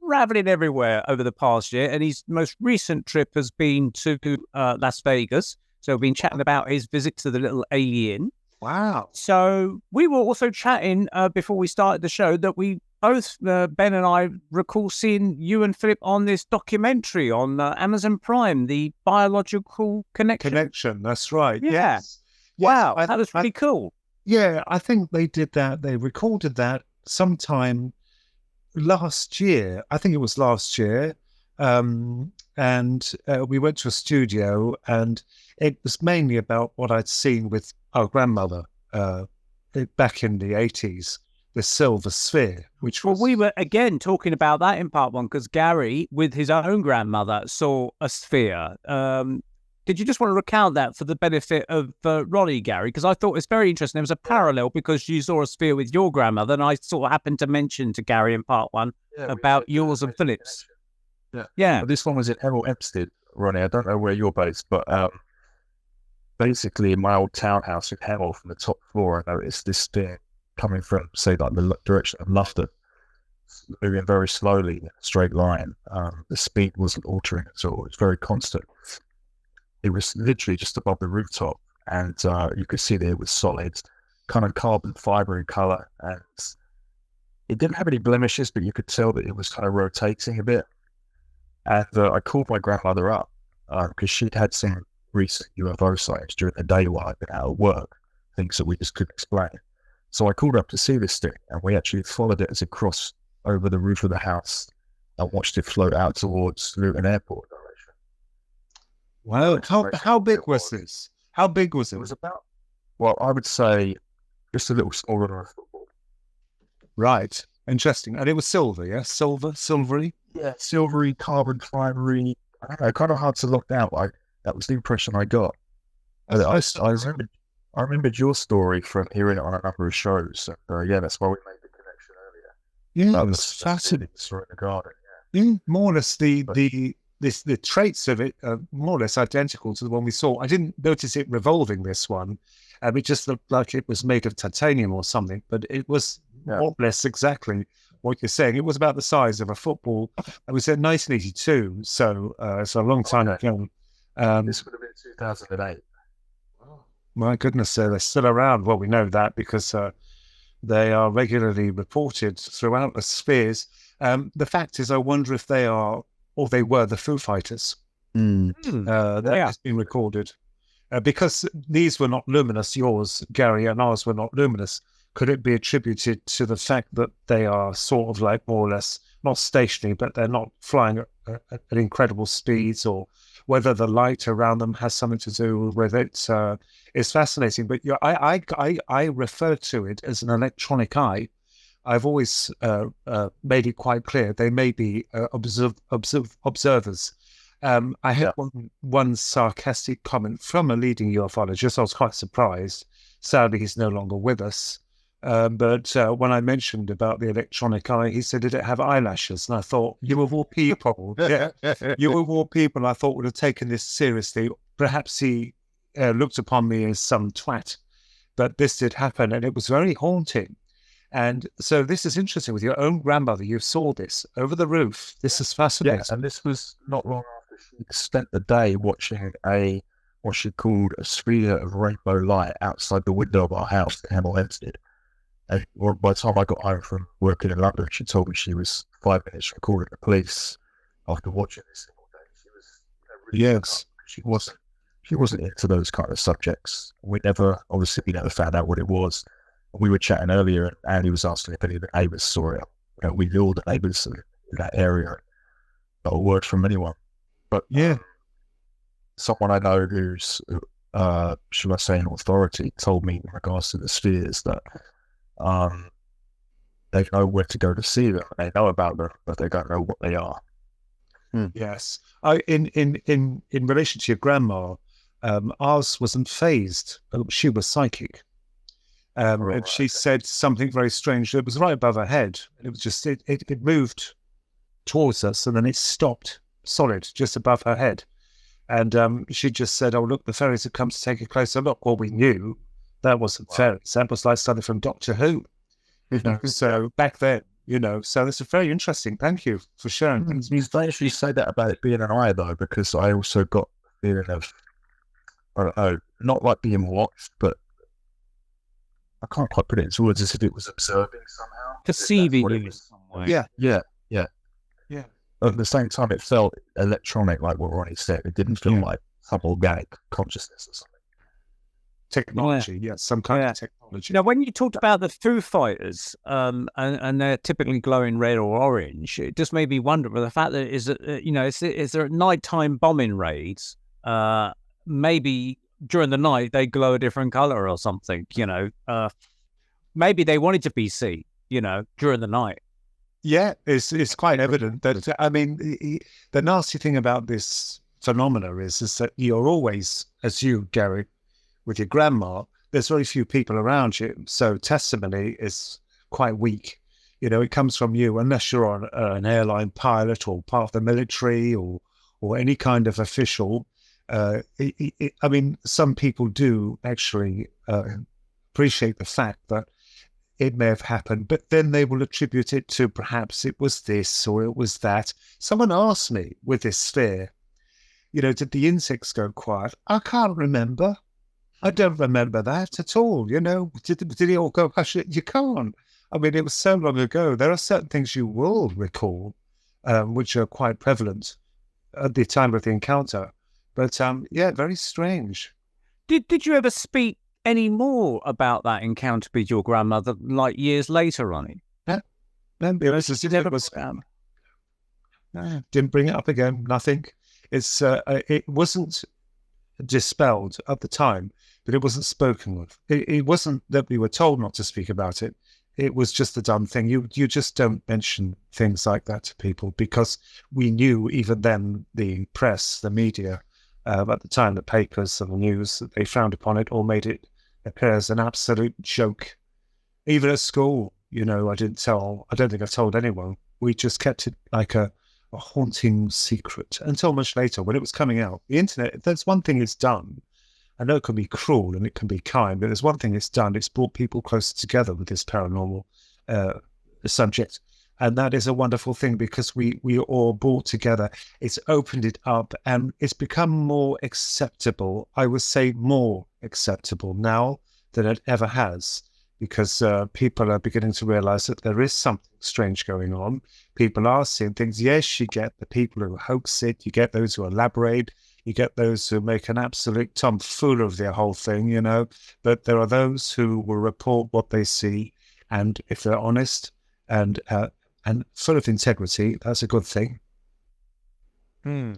traveling everywhere over the past year, and his most recent trip has been to Las Vegas. So we've been chatting about his visit to the little alien. Wow. So we were also chatting before we started the show that we both, Ben and I, recall seeing you and Philip on this documentary on Amazon Prime, The Biological Connection. Connection, that's right. Yeah. Yes. Wow, that was really cool. Yeah, I think they did that. They recorded that sometime last year. I think it was last year. And we went to a studio, and it was mainly about what I'd seen with our grandmother back in the 80s. The silver sphere, which was... Well, we were, again, talking about that in part 1, because Gary, with his own grandmother, saw a sphere. Did you just want to recount that for the benefit of Ronnie, Gary? Because I thought it's very interesting. There was a parallel because you saw a sphere with your grandmother, and I sort of happened to mention to Gary in part one about yours and Philip's. Yeah. But this one was in Hemel-Hempstead, Ronnie. I don't know where you're based, but basically in my old townhouse in Hemel, from the top floor, I noticed this thing coming from, say, like the direction of Loughton, moving very slowly in a straight line. The speed wasn't altering at all. It was very constant. It was literally just above the rooftop, and you could see that it was solid, kind of carbon fiber in color, and it didn't have any blemishes, but you could tell that it was kind of rotating a bit. And I called my grandmother up because she'd had some recent UFO sightings during the day while I'd been out of work, things that we just couldn't explain. So I called up to see this thing, and we actually followed it as it crossed over the roof of the house and watched it float out towards Luton Airport direction. Wow, how big was this? How big was it? It was about, well, I would say just a little smaller than a football. Right, interesting. And it was silver, yeah? Silvery? Yeah, silvery, carbon fibery. I don't know, kind of hard to look down. That was the impression I got. I remembered your story from hearing it on a number of shows. Yeah, that's why we made the connection earlier. Yeah, That it was was fascinating. in the garden. Yeah, more or less the traits of it are more or less identical to the one we saw. I didn't notice it revolving, this one. It just looked like it was made of titanium or something, but it was more or less exactly what you're saying. It was about the size of a football. It was in 1982, so it's a long time ago. This would have been 2008. My goodness, they're still around. Well, we know that because they are regularly reported throughout the spheres. The fact is, I wonder if they are, or they were, the Foo Fighters. That has been recorded. Because these were not luminous, yours, Gary, and ours were not luminous, could it be attributed to the fact that they are sort of like more or less, not stationary, but they're not flying at incredible speeds, or whether the light around them has something to do with it? It's fascinating. But I refer to it as an electronic eye. I've always made it quite clear they may be observers. I had one sarcastic comment from a leading ufologist. I was quite surprised. Sadly, he's no longer with us. But when I mentioned about the electronic eye, he said, did it have eyelashes? And I thought, you of all people, you of all people, I thought would have taken this seriously. Perhaps he looked upon me as some twat. But this did happen, and it was very haunting. And so this is interesting. With your own grandmother, you saw this over the roof. This is fascinating. Yeah, and this was not long after she spent the day watching what she called a sphere of rainbow light outside the window of our house in Hemel-Hempstead. And by the time I got home from working in London, she told me she was 5 minutes from calling the police after watching this all day. She was really she wasn't into those kind of subjects. We never found out what it was. We were chatting earlier, and Andy was asking if any of the neighbours saw it. We knew all the neighbours in that area. Not a word from anyone. But someone I know who's, should I say, in authority, told me in regards to the spheres that they know where to go to see them. They know about them, but they don't know what they are. Yes. In relation to your grandma, ours wasn't phased. She was psychic. And she said something very strange. It was right above her head. It was just, it moved towards us, and then it stopped solid just above her head. And she just said, oh, look, the fairies have come to take a closer look. Well, we knew that wasn't fairies. That was like something from Doctor Who. So back then, so this is very interesting. Thank you for sharing. You actually say that about it being an eye, though, because I also got the feeling of, I don't know, not like being watched, but I can't quite put it into words, as if it was observing somehow. Perceiving you in some way. Yeah. At the same time, it felt electronic, like what Ronnie said. It didn't feel like some organic consciousness or something. Technology, yes, some kind of technology. Now, when you talked about the Foo Fighters, and they're typically glowing red or orange, it just made me wonder. But the fact that is there nighttime bombing raids? Maybe during the night they glow a different color or something. Maybe they wanted to be seen. During the night. Yeah, it's quite evident that, I mean, the nasty thing about this phenomena is that you're always, as you, Gary, with your grandma, there's very few people around you. So testimony is quite weak. It comes from you, unless you're on an airline pilot or part of the military or any kind of official. I mean, some people do actually appreciate the fact that it may have happened, but then they will attribute it to perhaps it was this or it was that. Someone asked me with this sphere, did the insects go quiet? I can't remember. I don't remember that at all. Did it all go hush? You can't. I mean, it was so long ago. There are certain things you will recall, which are quite prevalent at the time of the encounter. But very strange. Did you ever speak any more about that encounter with your grandmother, like years later, Ronnie? Didn't bring it up again. Nothing. It wasn't dispelled at the time, but it wasn't spoken of. It wasn't that we were told not to speak about it. It was just a dumb thing. You just don't mention things like that to people, because we knew even then, the press, the media, at the time, the papers and the news, that they frowned upon it or made it appear as an absolute joke. Even at school, I don't think I told anyone. We just kept it like a haunting secret until much later when it was coming out. The internet, if there's one thing it's done, I know it can be cruel and it can be kind, but there's one thing it's done. It's brought people closer together with this paranormal subject. And that is a wonderful thing, because we all brought together. It's opened it up and it's become more acceptable. I would say more acceptable now than it ever has, because people are beginning to realize that there is something strange going on. People are seeing things. Yes, you get the people who hoax it. You get those who elaborate. You get those who make an absolute tomfoolery of their whole thing, But there are those who will report what they see. And if they're honest and full of integrity, that's a good thing. I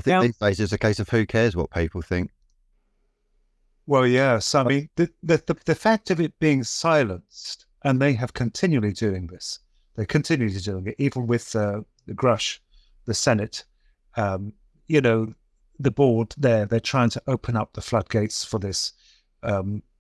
think these days it's a case of who cares what people think. Well, yes. I mean, the fact of it being silenced, and they have continually doing this. They continue to doing it, even with the Grush, the Senate. The board there, they're trying to open up the floodgates for this,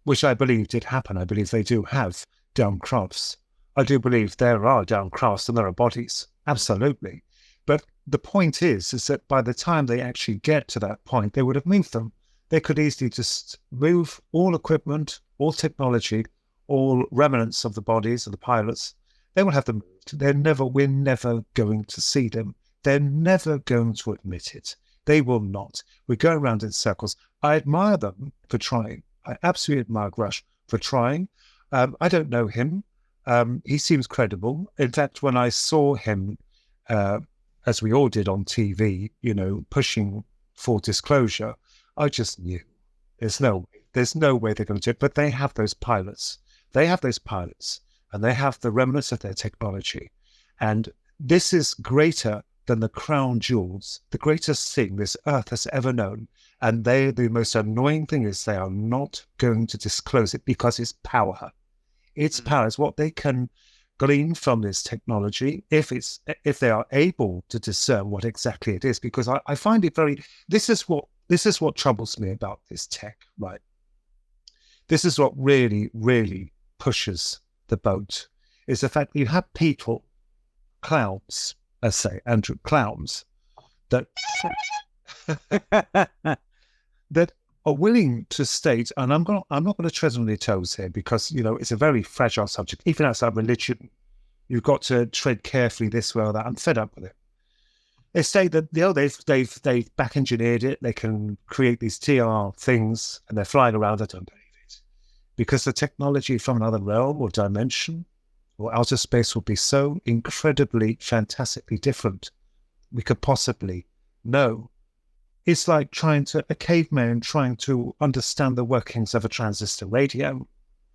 which I believe did happen. I believe they do have down crafts. I do believe there are down crafts and there are bodies. Absolutely. But the point is that by the time they actually get to that point, they would have moved them. They could easily just move all equipment, all technology, all remnants of the bodies of the pilots. They will have them moved. We're never going to see them. They're never going to admit it. They will not. We go around in circles. I admire them for trying. I absolutely admire Grush for trying. I don't know him. He seems credible. In fact, when I saw him, as we all did on TV, pushing for disclosure, I just knew there's no way they're going to do it. But they have those pilots. And they have the remnants of their technology. And this is greater than the crown jewels, the greatest thing this earth has ever known. And the most annoying thing is they are not going to disclose it, because it's power. It's power. It's what they can glean from this technology, if they are able to discern what exactly it is. Because I find it this is what troubles me about this tech, right? This is what really, really pushes the boat, is the fact that you have people, clowns, let's say, Andrew, clowns, that that are willing to state, and I'm not going to tread on their toes here, because it's a very fragile subject. Even outside religion, you've got to tread carefully this way or that. I'm fed up with it. They say that they've back engineered it. They can create these TR things, and they're flying around. I don't believe it, because the technology from another realm or dimension or outer space will be so incredibly, fantastically different. We could possibly know. It's like a caveman trying to understand the workings of a transistor radio.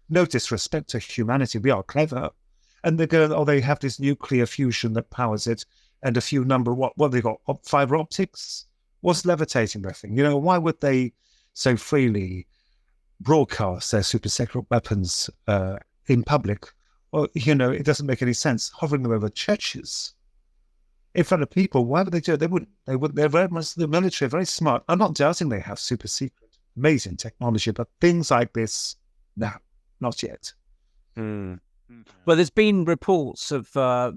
No disrespect to humanity, we are clever. And they have this nuclear fusion that powers it, and a few what they got, fiber optics? What's levitating that thing? Why would they so freely broadcast their super secret weapons in public? Well, it doesn't make any sense. Hovering them over churches. in front of people. Why would they do it? They wouldn't. They wouldn't. They're very much the military, are very smart. I'm not doubting they have super secret, amazing technology, but things like this, no, not yet. Well, there's been reports of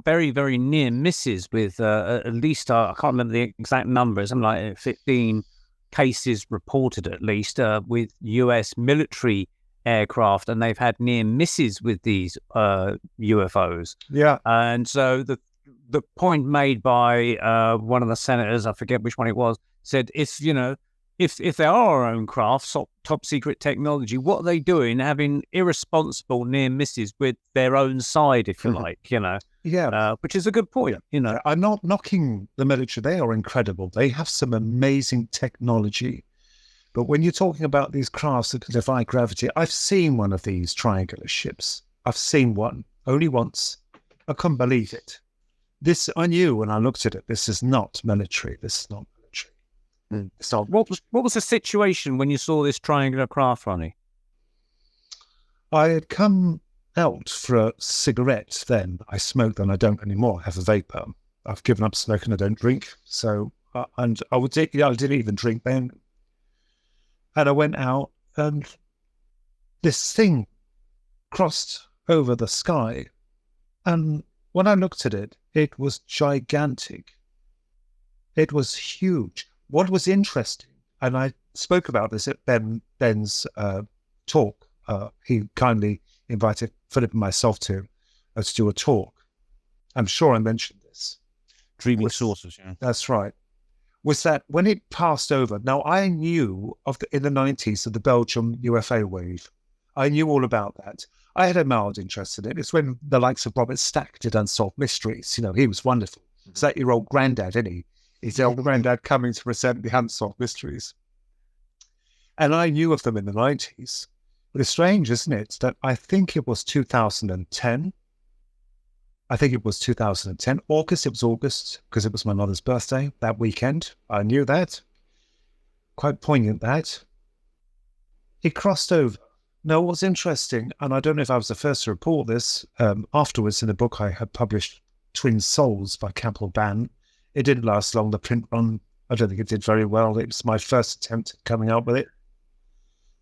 very, very near misses with at least, I can't remember the exact numbers, something like 15 cases reported at least with US military aircraft, and they've had near misses with these UFOs. Yeah. And so the point made by one of the senators, I forget which one it was, said, if they are our own craft, top secret technology, what are they doing having irresponsible near misses with their own side, if you like, Yeah. which is a good point, I'm not knocking the military. They are incredible. They have some amazing technology. But when you're talking about these crafts that can defy gravity, I've seen one of these triangular ships. I've seen one only once. I couldn't believe it. This, I knew when I looked at it, this is not military. This is not military. It's not. What was the situation when you saw this triangular craft, Ronnie? I had come out for a cigarette then. I smoked and I don't anymore. I have a vapor. I've given up smoking. I don't drink. So, and I didn't even drink then. And I went out and this thing crossed over the sky. And when I looked at it, it was gigantic. It was huge. What was interesting, and I spoke about this at Ben's talk. He kindly invited Philip and myself to do a talk. I'm sure I mentioned this. Dreaming saucers, yeah. That's right. Was that when it passed over? Now, I knew in the 90s of the Belgium UFO wave. I knew all about that. I had a mild interest in it. It's when the likes of Robert Stack did Unsolved Mysteries. He was wonderful. It's like your old granddad, isn't he? He's the old granddad coming to present the Unsolved Mysteries. And I knew of them in the 90s. But it's strange, isn't it, that I think it was 2010. I think it was 2010. August, it was August, because it was my mother's birthday that weekend. I knew that. Quite poignant, that. It crossed over. Now, what's interesting, and I don't know if I was the first to report this, afterwards in the book I had published, Twin Souls by Campbell Bann. It didn't last long. The print run, I don't think it did very well. It was my first attempt at coming out with it.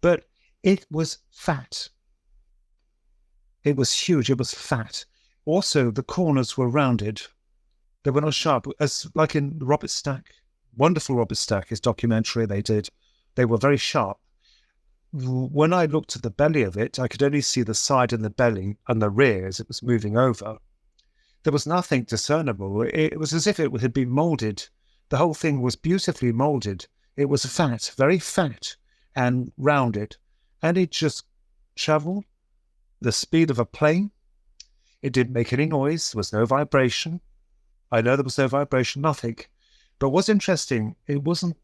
But it was fat. It was huge. It was fat. Also, the corners were rounded. They were not sharp, as like in Robert Stack. Wonderful Robert Stack, his documentary they did. They were very sharp. When I looked at the belly of it, I could only see the side and the belly and the rear as it was moving over. There was nothing discernible. It was as if it had been moulded. The whole thing was beautifully moulded. It was fat, very fat and rounded. And it just travelled the speed of a plane. It didn't make any noise. There was no vibration. I know there was no vibration, nothing. But what's interesting, it wasn't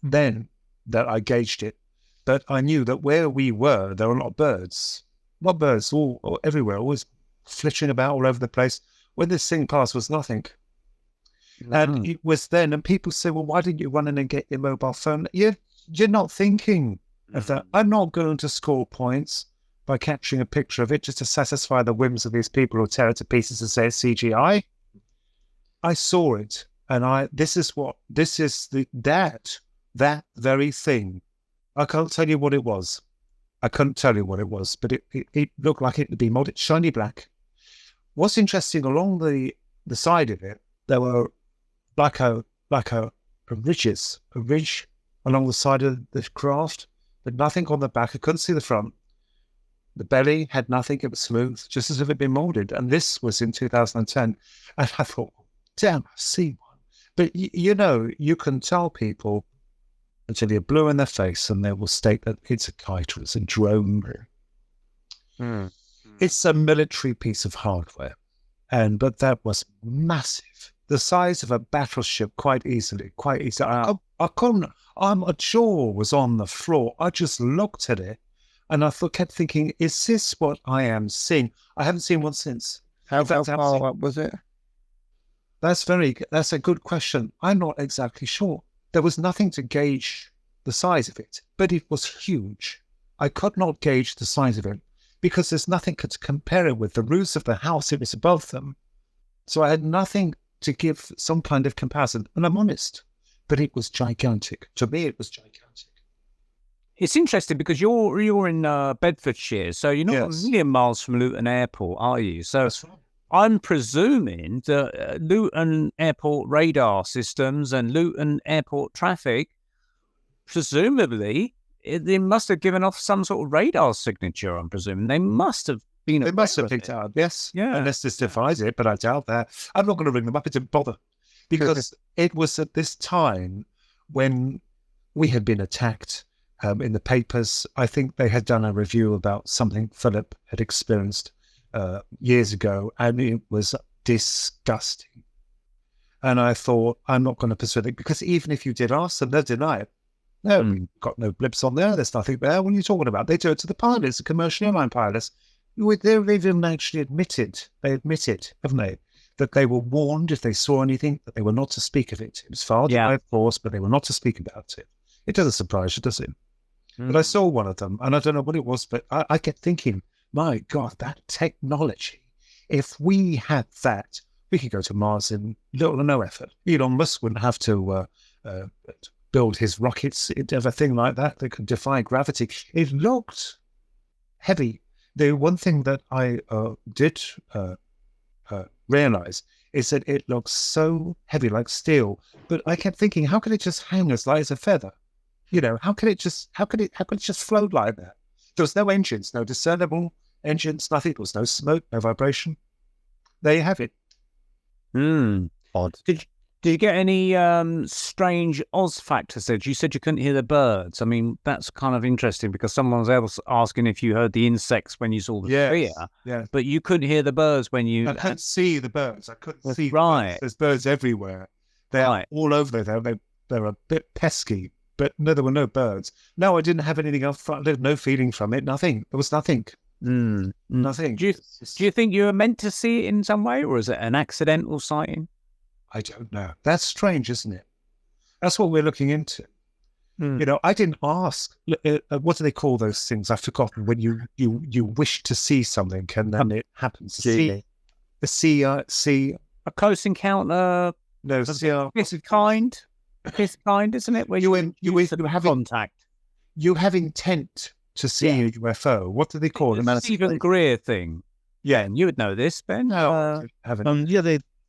then that I gauged it, but I knew that where we were, there were a lot of birds. Not birds, all everywhere, always flitting about all over the place. When this thing passed, was nothing. And it was then, and people say, well, why didn't you run in and get your mobile phone? You're not thinking of that. I'm not going to score points by capturing a picture of it just to satisfy the whims of these people who tear it to pieces and say it's CGI. I saw it, and that very thing. I can't tell you what it was. I couldn't tell you what it was, but it looked like it would be molded, shiny black. What's interesting, along the side of it, there were like a ridge along the side of the craft, but nothing on the back. I couldn't see the front. The belly had nothing. It was smooth, just as if it had been molded. And this was in 2010. And I thought, damn, I see one. But, you can tell people until you're blue in their face and they will state that it's a kite or it's a drone. It's a military piece of hardware. But that was massive. The size of a battleship, quite easily. I couldn't, my jaw was on the floor. I just looked at it and I kept thinking, is this what I am seeing? I haven't seen one since. How far up was it? That's a good question. I'm not exactly sure. There was nothing to gauge the size of it, but it was huge. I could not gauge the size of it because there's nothing to compare it with. The roofs of the house, it was above them. So I had nothing to give some kind of comparison. And I'm honest, but it was gigantic. To me, it was gigantic. It's interesting because you're in Bedfordshire, so you're not a million miles from Luton Airport, are you? So That's right. I'm presuming that Luton Airport radar systems and Luton Airport traffic, presumably, they must have given off some sort of radar signature. I'm presuming they must have been. They must have picked it up, yes. Yeah. Unless this defies it, but I doubt that. I'm not going to ring them up. It didn't bother. Because it was at this time when we had been attacked in the papers. I think they had done a review about something Philip had experienced years ago, and it was disgusting. And I thought, I'm not going to pursue it, because even if you did ask them, they'll deny it. No, we've got no blips on there. There's nothing there. What are you talking about? They do it to the pilots, the commercial airline pilots. They've even actually admitted, haven't they, that they were warned if they saw anything, that they were not to speak of it. It was filed by force, but they were not to speak about it. It doesn't surprise you, does it? But I saw one of them, and I don't know what it was, but I kept thinking, my God, that technology, if we had that, we could go to Mars in little or no effort. Elon Musk wouldn't have to build his rockets into a thing like that could defy gravity. It looked heavy. The one thing that I did realize is that it looks so heavy, like steel. But I kept thinking, how could it just hang as light as a feather? You know, how could it just float like that? There was no engines, no discernible engines, nothing. There was no smoke, no vibration. There you have it. Odd. Did you get any strange Oz factors there? You said you couldn't hear the birds. I mean, that's kind of interesting because someone else asking if you heard the insects when you saw the sphere. Yeah. But you couldn't hear the birds when you... I couldn't see the birds. I couldn't see right. birds. There's birds everywhere. They're all over there. They're a bit pesky. But no, there were no birds. No, I didn't have anything else. I had no feeling from it. Nothing. There was nothing. Nothing. Do you think you were meant to see it in some way, or is it an accidental sighting? I don't know. That's strange, isn't it? That's what we're looking into. You know, I didn't ask. What do they call those things? I've forgotten. When you wish to see something, and then it happens. A close encounter. No, Fifth kind. Fifth kind, isn't it? Where you have contact. You have intent to see a UFO. What do they call it? The Stephen Greer thing. Yeah, and you would know this, Ben. No, I haven't.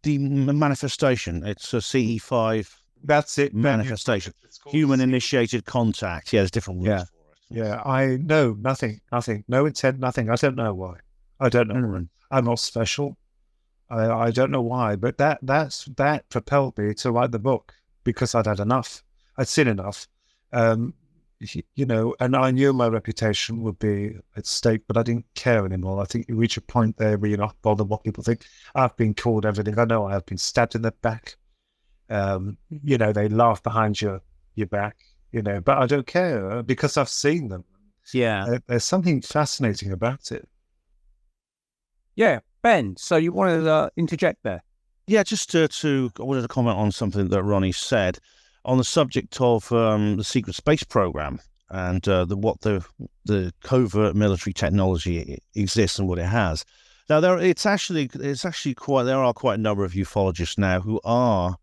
The manifestation. It's a CE5. That's it. Manifestation. Human-initiated contact. Yeah, there's different words for it. Yeah, I know nothing. No intent, nothing. I don't know why. I don't know. I'm not special. I don't know why, but that propelled me to write the book because I'd had enough. I'd seen enough. You know, and I knew my reputation would be at stake, but I didn't care anymore. I think you reach a point there where you're not bothered what people think. I've been called everything. I know I have been stabbed in the back. You know, they laugh behind your back, you know, but I don't care because I've seen them. Yeah. There's something fascinating about it. Yeah. Ben, so you wanted to interject there? Yeah, just I wanted to comment on something that Ronnie said on the subject of the secret space program and what the covert military technology exists and what it has. Now, there are quite a number of ufologists now who are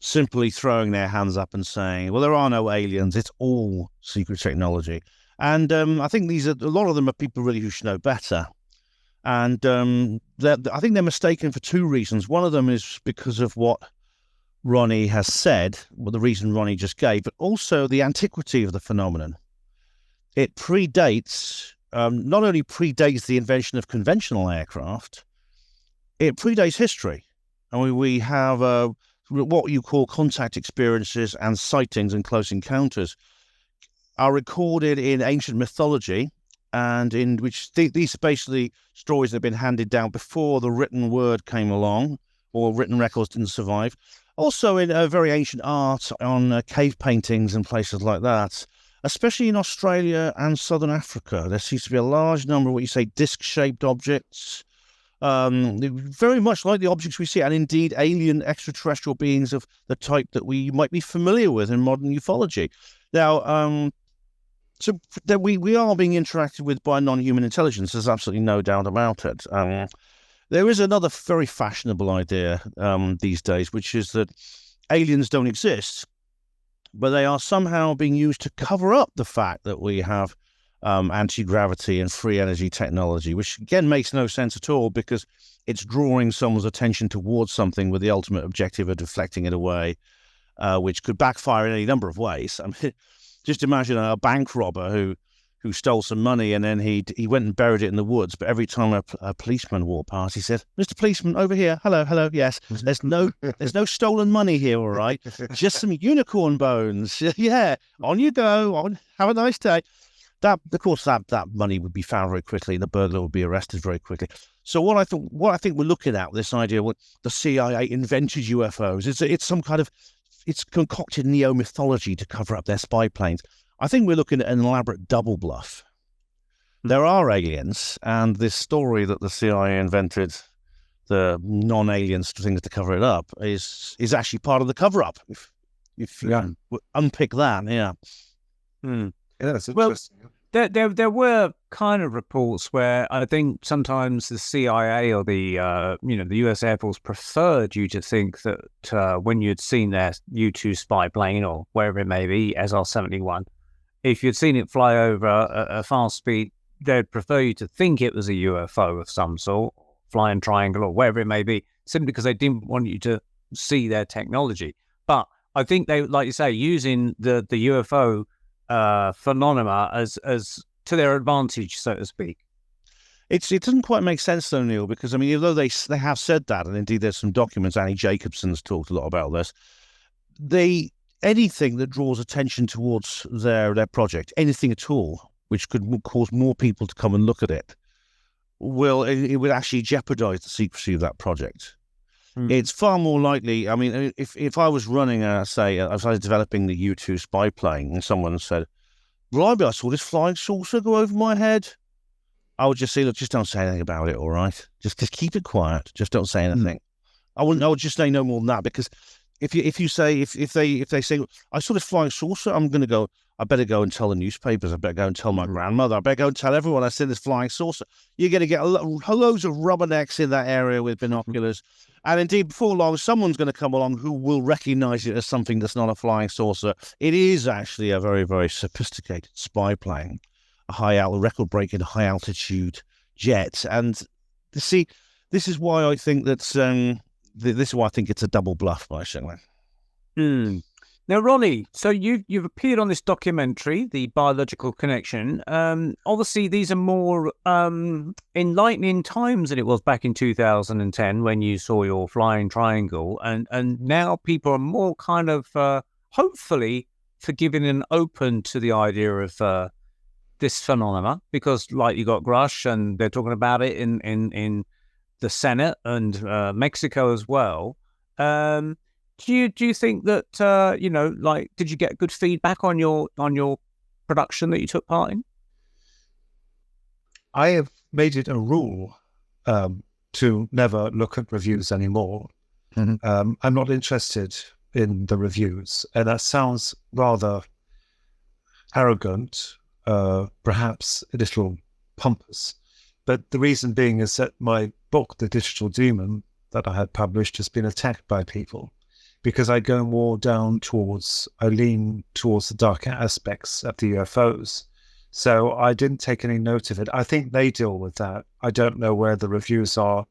simply throwing their hands up and saying, well, there are no aliens, it's all secret technology. And I think a lot of them are people really who should know better. And I think they're mistaken for two reasons. One of them is because of what Ronnie has said, well, the reason Ronnie just gave, but also the antiquity of the phenomenon. It predates, not only predates the invention of conventional aircraft, it predates history. And we have what you call contact experiences and sightings and close encounters are recorded in ancient mythology, and in which these are basically stories that have been handed down before the written word came along, or written records didn't survive. Also in very ancient art on cave paintings and places like that, especially in Australia and southern Africa. There seems to be a large number of what you say disc-shaped objects, very much like the objects we see, and indeed alien extraterrestrial beings of the type that we might be familiar with in modern ufology. Now, so that we are being interacted with by non-human intelligence. There's absolutely no doubt about it. There is another very fashionable idea these days, which is that aliens don't exist, but they are somehow being used to cover up the fact that we have anti-gravity and free energy technology, which again makes no sense at all, because it's drawing someone's attention towards something with the ultimate objective of deflecting it away, which could backfire in any number of ways. I mean, just imagine a bank robber who stole some money, and then he went and buried it in the woods. But every time a policeman walked past, he said, "Mr. Policeman, over here. Hello, yes. There's no stolen money here, all right? Just some unicorn bones. Yeah, on you go. Have a nice day." Of course, that money would be found very quickly, and the burglar would be arrested very quickly. So what I think we're looking at, this idea, what the CIA invented UFOs. It's some kind of, it's concocted neo-mythology to cover up their spy planes. I think we're looking at an elaborate double bluff. There are aliens, and this story that the CIA invented the non-aliens things to cover it up is actually part of the cover-up. If you unpick that, yeah. Yeah, that's Well, interesting. there were kind of reports where I think sometimes the CIA or the the US Air Force preferred you to think that when you'd seen their U-2 spy plane or wherever it may be, SR-71, if you'd seen it fly over a fast speed, they'd prefer you to think it was a UFO of some sort, flying triangle or wherever it may be, simply because they didn't want you to see their technology. But I think they, like you say, using the UFO phenomena as to their advantage, so to speak. It doesn't quite make sense though, Neil, because I mean, although they have said that, and indeed there's some documents, Annie Jacobson's talked a lot about this, anything that draws attention towards their project, anything at all, which could cause more people to come and look at it, it would actually jeopardize the secrecy of that project. It's far more likely. I mean, if I was running, I was developing the U-2 spy plane, and someone said, "Well, I saw this flying saucer go over my head," I would just say, "Look, just don't say anything about it, all right? Just keep it quiet. Just don't say anything." I would just say no more than that, because if they say, "I saw this flying saucer," I better go and tell the newspapers. I better go and tell my grandmother. I better go and tell everyone I see this flying saucer. You're going to get loads of rubbernecks in that area with binoculars. And indeed, before long, someone's going to come along who will recognize it as something that's not a flying saucer. It is actually a very, very sophisticated spy plane, a record-breaking high-altitude jet. And see, this is why I think that this is why I think it's a double bluff, basically. Now, Ronnie, so you've appeared on this documentary, The Biological Connection. Obviously, these are more enlightening times than it was back in 2010 when you saw your flying triangle. And now people are more kind of, hopefully, forgiving and open to the idea of this phenomena. Because, like, you got Grush, and they're talking about it in the Senate and Mexico as well. Do you think that did you get good feedback on your production that you took part in? I have made it a rule to never look at reviews anymore. I'm not interested in the reviews, and that sounds rather arrogant, perhaps a little pompous. But the reason being is that my book, The Digital Demon, that I had published, has been attacked by people. Because I lean towards the darker aspects of the UFOs. So I didn't take any note of it. I think they deal with that. I don't know where the reviews are.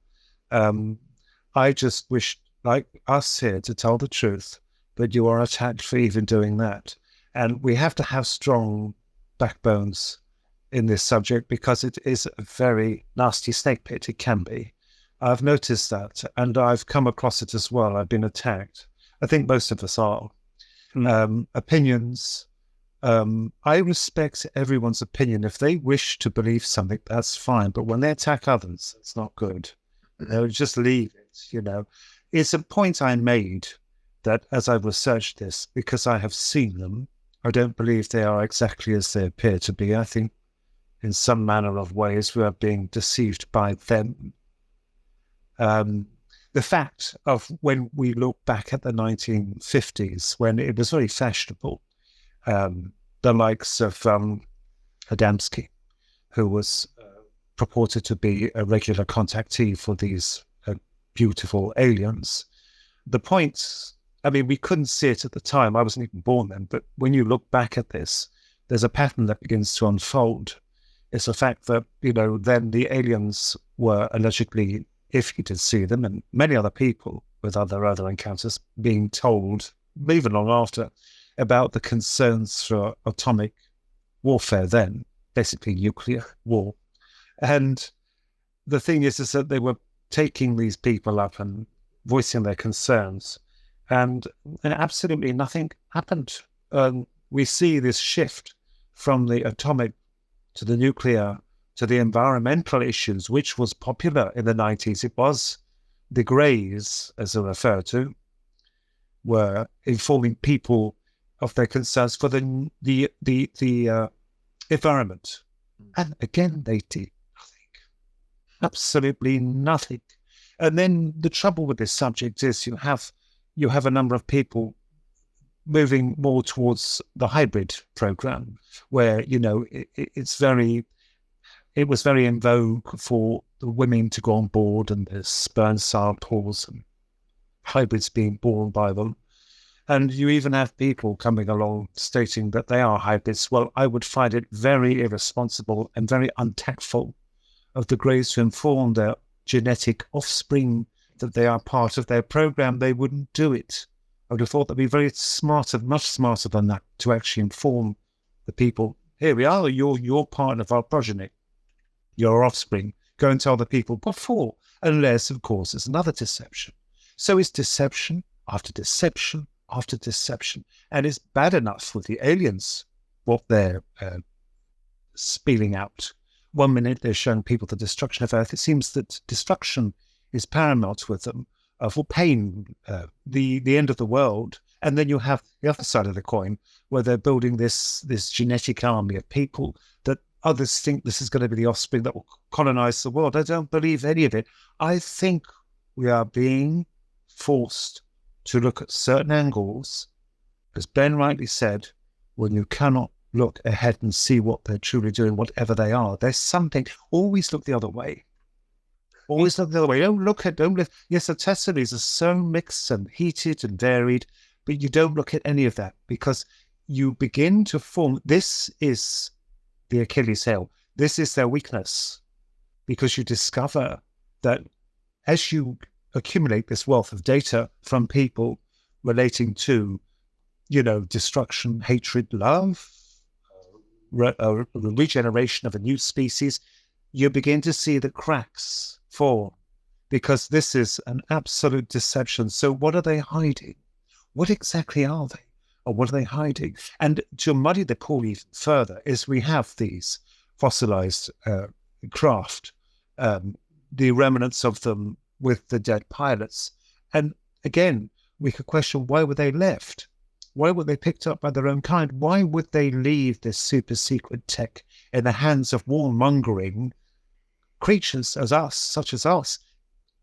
I just wish, like us here, to tell the truth, but you are attacked for even doing that. And we have to have strong backbones in this subject, because it is a very nasty snake pit. It can be. I've noticed that, and I've come across it as well. I've been attacked. I think most of us are. Opinions. I respect everyone's opinion. If they wish to believe something, that's fine. But when they attack others, it's not good. Just leave it, It's a point I made that as I researched this, because I have seen them, I don't believe they are exactly as they appear to be. I think in some manner of ways we are being deceived by them. The fact of when we look back at the 1950s, when it was very fashionable, the likes of Adamski, who was purported to be a regular contactee for these beautiful aliens. The point, I mean, we couldn't see it at the time. I wasn't even born then. But when you look back at this, there's a pattern that begins to unfold. It's the fact that, then the aliens were allegedly, if you did see them, and many other people with other encounters, being told, even long after, about the concerns for atomic warfare then, basically nuclear war. And the thing is that they were taking these people up and voicing their concerns, and absolutely nothing happened. We see this shift from the atomic to the nuclear to the environmental issues, which was popular in the 90s. It was the Greys, as they refer to, were informing people of their concerns for the environment. And again, they did nothing. Absolutely nothing. And then the trouble with this subject is you have a number of people moving more towards the hybrid program, where it was very in vogue for the women to go on board, and there's sperm samples and hybrids being born by them. And you even have people coming along stating that they are hybrids. Well, I would find it very irresponsible and very untactful of the Greys to inform their genetic offspring that they are part of their program. They wouldn't do it. I would have thought they'd be very smarter, much smarter than that, to actually inform the people, here we are, you're part of our progeny, your offspring. Go and tell the people. What for? Unless, of course, it's another deception. So it's deception after deception after deception. And it's bad enough with the aliens, what they're spilling out. One minute they're showing people the destruction of Earth. It seems that destruction is paramount with them, for pain, the end of the world. And then you have the other side of the coin, where they're building this genetic army of people that others think this is going to be the offspring that will colonize the world. I don't believe any of it. I think we are being forced to look at certain angles. As Ben rightly said, when you cannot look ahead and see what they're truly doing, whatever they are, there's something. Always look the other way. Always look the other way. Don't look. Yes, the testimonies are so mixed and heated and varied, but you don't look at any of that, because you begin to form. This is the Achilles heel. This is their weakness, because you discover that as you accumulate this wealth of data from people relating to, destruction, hatred, love, regeneration of a new species, you begin to see the cracks form, because this is an absolute deception. So what are they hiding? What exactly are they? Or what are they hiding? And to muddy the pool even further is we have these fossilized craft, the remnants of them with the dead pilots. And again, we could question, why were they left? Why were they picked up by their own kind? Why would they leave this super secret tech in the hands of warmongering creatures such as us?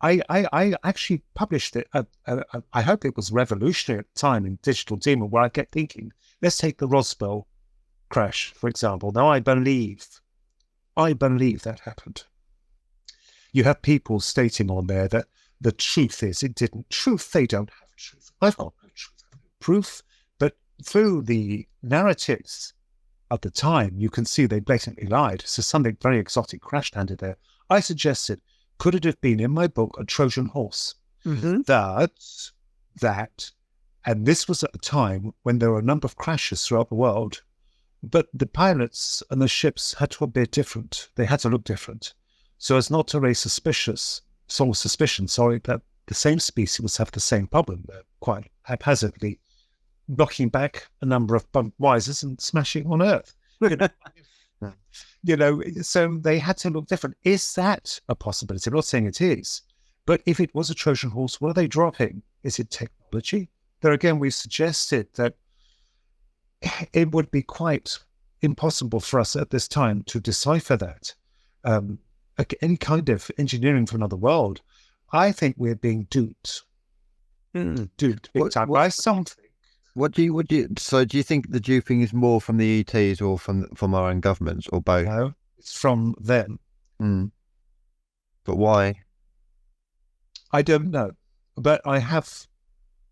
I actually published it. I hope it was revolutionary at the time in Digital Demon, where I kept thinking, let's take the Roswell crash, for example. Now, I believe that happened. You have people stating on there that the truth is it didn't. Truth, they don't have truth. I've got no truth, proof. But through the narratives at the time, you can see they blatantly lied. So something very exotic crash landed there. I suggested, could it have been in my book a Trojan horse? Mm-hmm. That, and this was at a time when there were a number of crashes throughout the world, but the pilots and the ships had to appear different. They had to look different, so as not to raise suspicion, that the same species would have the same problem. They're quite haphazardly knocking back a number of bump risers and smashing on Earth. So they had to look different. Is that a possibility? I'm not saying it is, but if it was a Trojan horse, what are they dropping? Is it technology? There again, we suggested that it would be quite impossible for us at this time to decipher that. Any kind of engineering from another world. I think we're being duped. Duped big time by something. So do you think the duping is more from the ETs or from our own governments, or both? No, it's from them. But why? I don't know, but I have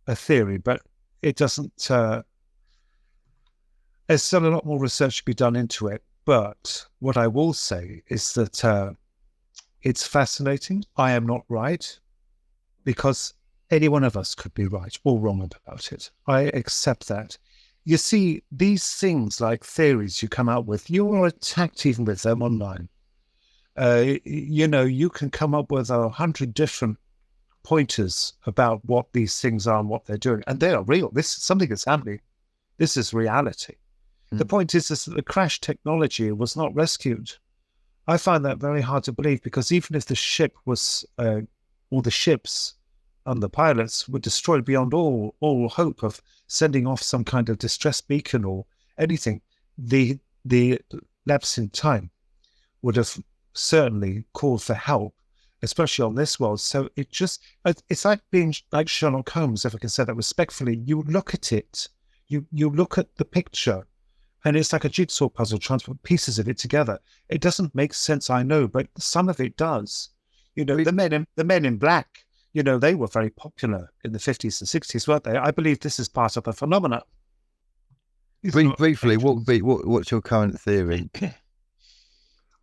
a theory, but it doesn't. There's still a lot more research to be done into it. But what I will say is that it's fascinating. I am not right, because any one of us could be right or wrong about it. I accept that. You see, these things like theories you come out with, you are attacked even with them online. You can come up with 100 different pointers about what these things are and what they're doing, and they are real. This is something that's happening. This is reality. The point is that the crash technology was not rescued. I find that very hard to believe, because even if the ship was, or the ships and the pilots were destroyed beyond all hope of sending off some kind of distress beacon or anything, the lapse in time would have certainly called for help, especially on this world. So it's like being like Sherlock Holmes, if I can say that respectfully. You look at it, you look at the picture, and it's like a jigsaw puzzle trying to put pieces of it together. It doesn't make sense, I know, but some of it does. The men in black, they were very popular in the 50s and 60s, weren't they? I believe this is part of a phenomenon. Briefly, what's your current theory?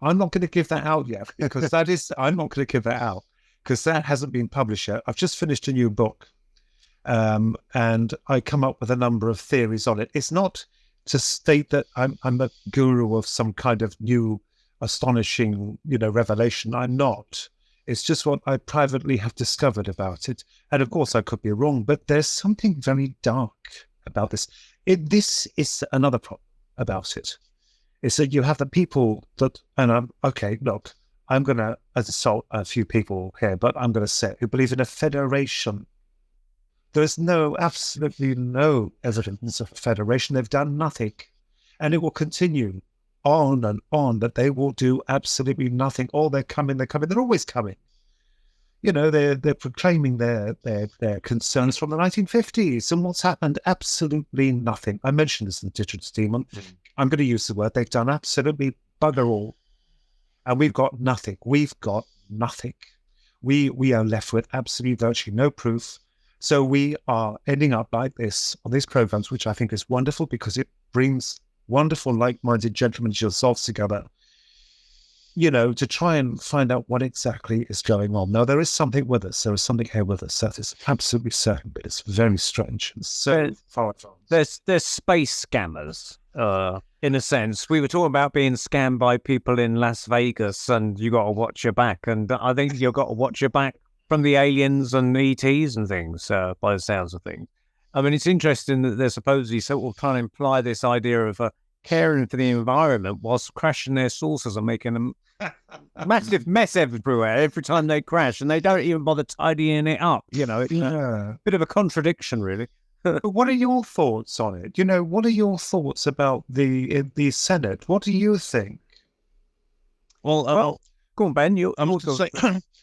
I'm not going to give that out yet, because I'm not going to give that out, because that hasn't been published yet. I've just finished a new book, and I come up with a number of theories on it. It's not to state that I'm a guru of some kind of new, astonishing, revelation. I'm not. It's just what I privately have discovered about it. And of course, I could be wrong, but there's something very dark about this. This is another problem about it. Is that you have the people that, and I'm going to assault a few people here, but I'm going to say who believe in a federation. There's absolutely no evidence of a federation. They've done nothing. And it will continue on and on, that they will do absolutely nothing. Oh, they're coming. They're always coming. They're proclaiming their concerns from the 1950s. And what's happened? Absolutely nothing. I mentioned this in Digital Demon. I'm going to use the word. They've done absolutely bugger all. And we've got nothing. We are left with absolutely virtually no proof. So we are ending up like this on these programs, which I think is wonderful, because it brings wonderful, like-minded gentlemen to yourselves together, to try and find out what exactly is going on. Now, there is something with us. There is something here with us. That is absolutely certain, but it's very strange. And so far advanced. There's space scammers, in a sense. We were talking about being scammed by people in Las Vegas, and you got to watch your back. And I think you've got to watch your back from the aliens and ETs and things, by the sounds of things. I mean, it's interesting that they're supposedly sort of trying to imply this idea of caring for the environment whilst crashing their saucers and making a massive mess everywhere every time they crash, and they don't even bother tidying it up. It's a bit of a contradiction, really. But what are your thoughts on it? What are your thoughts about the Senate? What do you think? Well, go on, Ben.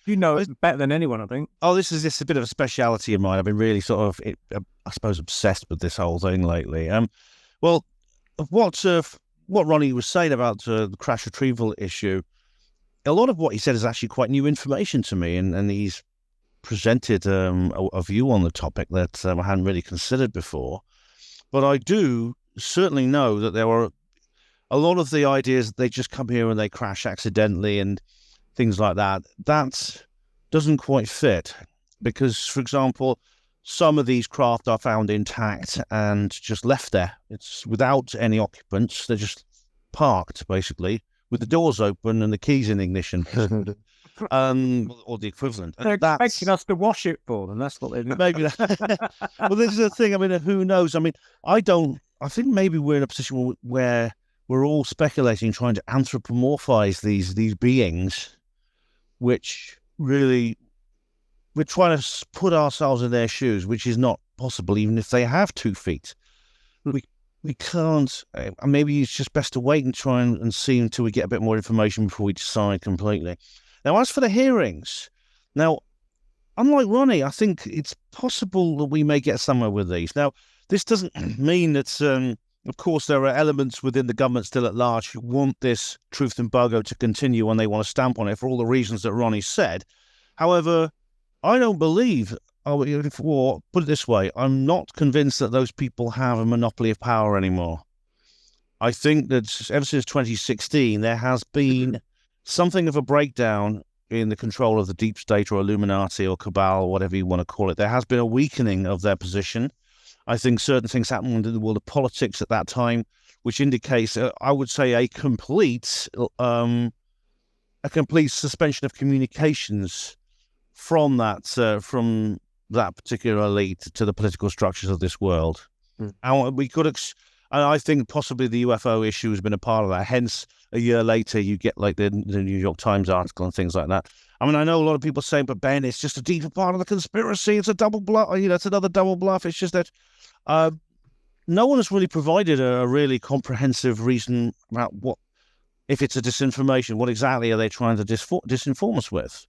You know it better than anyone, I think. Oh, this is a bit of a speciality of mine. I've been really sort of, I suppose, obsessed with this whole thing lately. What Ronnie was saying about the crash retrieval issue, a lot of what he said is actually quite new information to me, and he's presented a view on the topic that I hadn't really considered before. But I do certainly know that there were a lot of the ideas that they just come here and they crash accidentally and things like that. That doesn't quite fit, because, for example, some of these craft are found intact and just left there. It's without any occupants. They're just parked, basically, with the doors open and the keys in ignition, or the equivalent. They're expecting us to wash it for them. That's what they do. Maybe that. Well, this is the thing. I mean, who knows? I mean, I think maybe we're in a position where we're all speculating, trying to anthropomorphize these beings, which really, we're trying to put ourselves in their shoes, which is not possible, even if they have 2 feet. We can't. Maybe it's just best to wait and try and see until we get a bit more information before we decide completely. Now, as for the hearings, unlike Ronnie, I think it's possible that we may get somewhere with these. Now, this doesn't mean that Of course, there are elements within the government still at large who want this truth embargo to continue and they want to stamp on it for all the reasons that Ronnie said. However, I don't believe, put it this way, I'm not convinced that those people have a monopoly of power anymore. I think that ever since 2016, there has been something of a breakdown in the control of the deep state or Illuminati or cabal, whatever you want to call it. There has been a weakening of their position. I think certain things happened in the world of politics at that time, which indicates, I would say, a complete suspension of communications from that particular elite to the political structures of this world. And we could, and I think possibly the UFO issue has been a part of that. Hence, a year later, you get like the New York Times article and things like that. I mean, I know a lot of people saying, but Ben, it's just a deeper part of the conspiracy. It's a double bluff. It's another double bluff. It's just that no one has really provided a really comprehensive reason about what, if it's a disinformation, what exactly are they trying to disinform us with?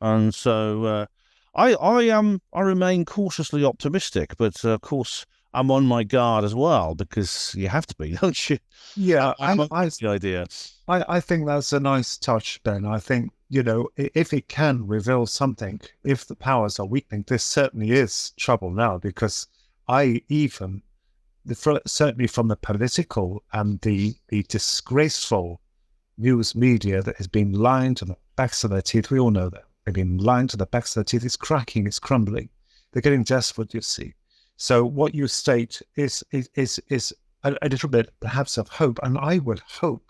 And so I remain cautiously optimistic, but of course I'm on my guard as well, because you have to be, don't you? Yeah, the idea. I think that's a nice touch, Ben. I think, if it can reveal something, if the powers are weakening, this certainly is trouble now, because certainly from the political and the disgraceful news media that has been lying to the backs of their teeth, we all know that. They've been lying to the backs of their teeth. It's cracking, it's crumbling. They're getting desperate, you see. So what you state is a little bit perhaps of hope, and I would hope,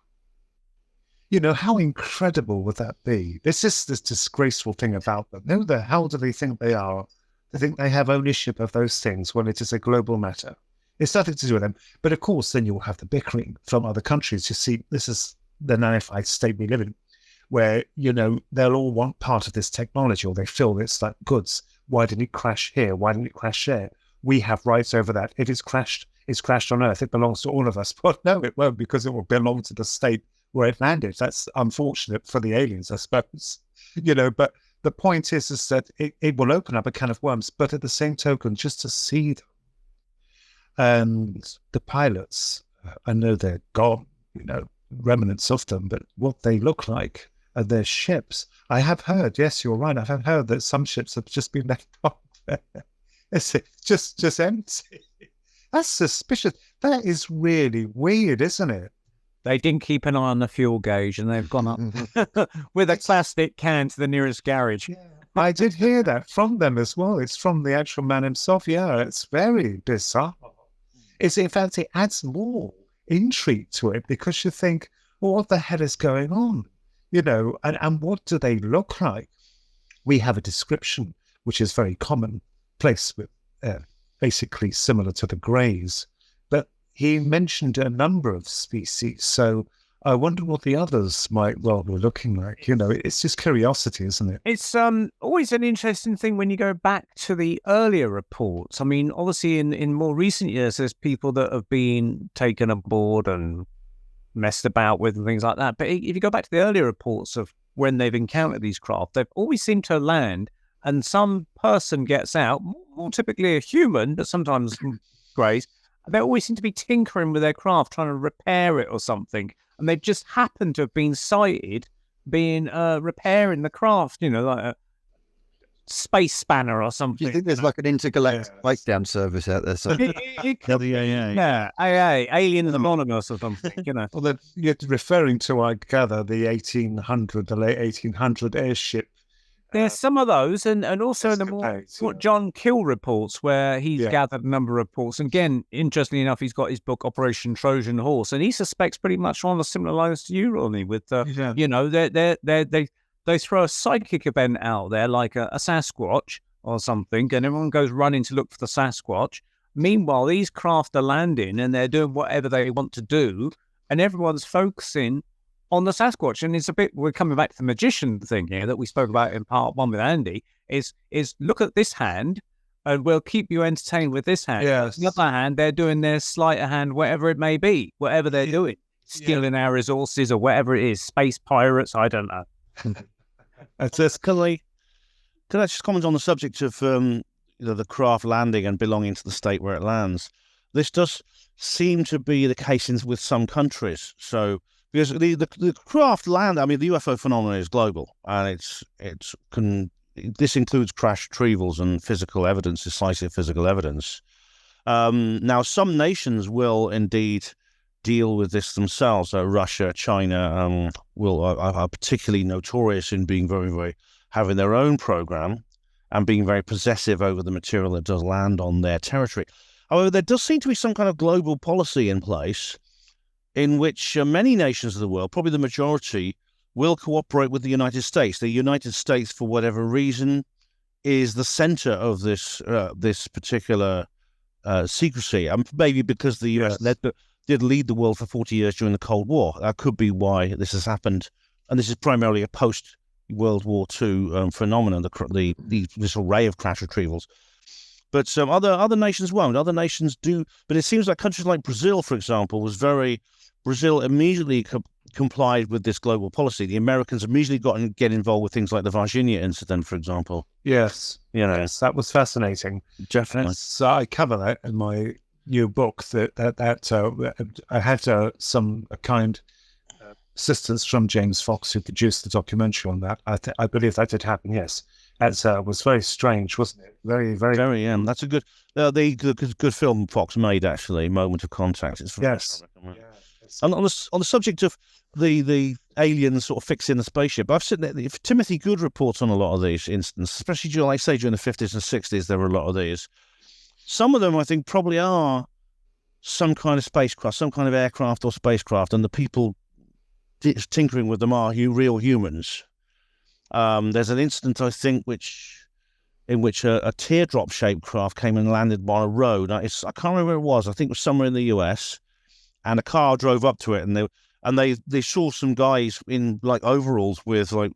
how incredible would that be? This is this disgraceful thing about them. Who the hell do they think they are? They think they have ownership of those things when it is a global matter. It's nothing to do with them. But of course, then you'll have the bickering from other countries. You see, this is the nanified state we live in, where, they'll all want part of this technology, or they feel it's like goods. Why didn't it crash here? Why didn't it crash there? We have rights over that. If it's crashed on Earth. It belongs to all of us. But no, it won't, because it will belong to the state where it landed. That's unfortunate for the aliens, I suppose. But the point is that it will open up a can of worms. But at the same token, just to see them, and the pilots, I know they're gone, remnants of them, but what they look like are their ships. I have heard, yes, you're right, I have heard that some ships have just been left off there. It's just empty. That's suspicious. That is really weird, isn't it? They didn't keep an eye on the fuel gauge, and they've gone up with a plastic can to the nearest garage. Yeah, I did hear that from them as well. It's from the actual man himself. Yeah, it's very bizarre. In fact, it adds more intrigue to it, because you think, well, what the hell is going on? And what do they look like? We have a description, which is very commonplace, with basically similar to the greys. But he mentioned a number of species, so I wonder what the others might well be looking like. It's just curiosity, isn't it? It's always an interesting thing when you go back to the earlier reports. I mean, obviously in more recent years, there's people that have been taken aboard and messed about with and things like that. But if you go back to the earlier reports of when they've encountered these craft, they've always seemed to land and some person gets out, more typically a human, but sometimes greys. They always seem to be tinkering with their craft, trying to repair it or something. And they've just happened to have been sighted being repairing the craft, like a space spanner or something. Do you think there's like an intergalactic breakdown service out there? So? Yeah, AA, Aliens Anonymous or something, Well, you're referring to, I gather, the late 1800 airship. There's some of those, and also in the more what John Kill reports, where he's gathered a number of reports. And again, interestingly enough, he's got his book Operation Trojan Horse, and he suspects pretty much on a similar lines to you, Ronnie. With they throw a psychic event out there, like a Sasquatch or something, and everyone goes running to look for the Sasquatch. Meanwhile, these craft are landing, and they're doing whatever they want to do, and everyone's focusing on the Sasquatch. And it's a bit, we're coming back to the magician thing here that we spoke about in part one with Andy, is look at this hand and we'll keep you entertained with this hand. Yes. On the other hand, they're doing their sleight of hand, whatever it may be, whatever they're doing, stealing our resources or whatever it is, space pirates, I don't know. Can I just comment on the subject of the craft landing and belonging to the state where it lands? This does seem to be the case with some countries. So because the craft land, I mean, the UFO phenomenon is global, and this includes crash retrievals and physical evidence, decisive physical evidence. Now, some nations will indeed deal with this themselves. Russia, China are particularly notorious in being very, very having their own program and being very possessive over the material that does land on their territory. However, there does seem to be some kind of global policy in place in which many nations of the world, probably the majority, will cooperate with the United States. The United States, for whatever reason, is the center of this particular secrecy. Maybe because the US did lead the world for 40 years during the Cold War. That could be why this has happened. And this is primarily a post-World War II phenomenon, this array of crash retrievals. But other nations won't. Other nations do. But it seems like countries like Brazil, for example, Brazil immediately complied with this global policy. The Americans immediately get involved with things like the Virginia incident, for example. Yes. Yes, that was fascinating. Definitely. So I cover that in my new book. I had some kind assistance from James Fox, who produced the documentary on that. I believe that did happen. Yes, that was very strange, wasn't it? Very, very, very. That's a good, good film Fox made, actually. Moment of Contact. It's yes. And on the subject of the aliens sort of fixing the spaceship, I've seen that if Timothy Good reports on a lot of these instances, especially during the 50s and 60s, there were a lot of these. Some of them, I think, probably are some kind of spacecraft, some kind of aircraft or spacecraft, and the people tinkering with them are real humans. There's an incident, I think, in which a teardrop-shaped craft came and landed on a road. I can't remember where it was. I think it was somewhere in the US. And a car drove up to it, and they saw some guys in like overalls with like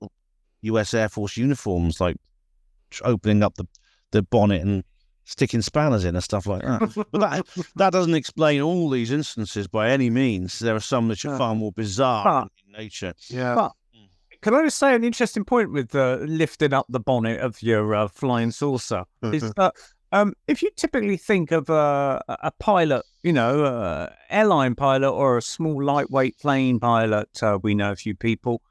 US Air Force uniforms, like opening up the bonnet and sticking spanners in and stuff like that. But that doesn't explain all these instances by any means. There are some that are far more bizarre in nature. Yeah. But can I just say an interesting point with lifting up the bonnet of your flying saucer is that if you typically think of a pilot, airline pilot or a small lightweight plane pilot, we know a few people,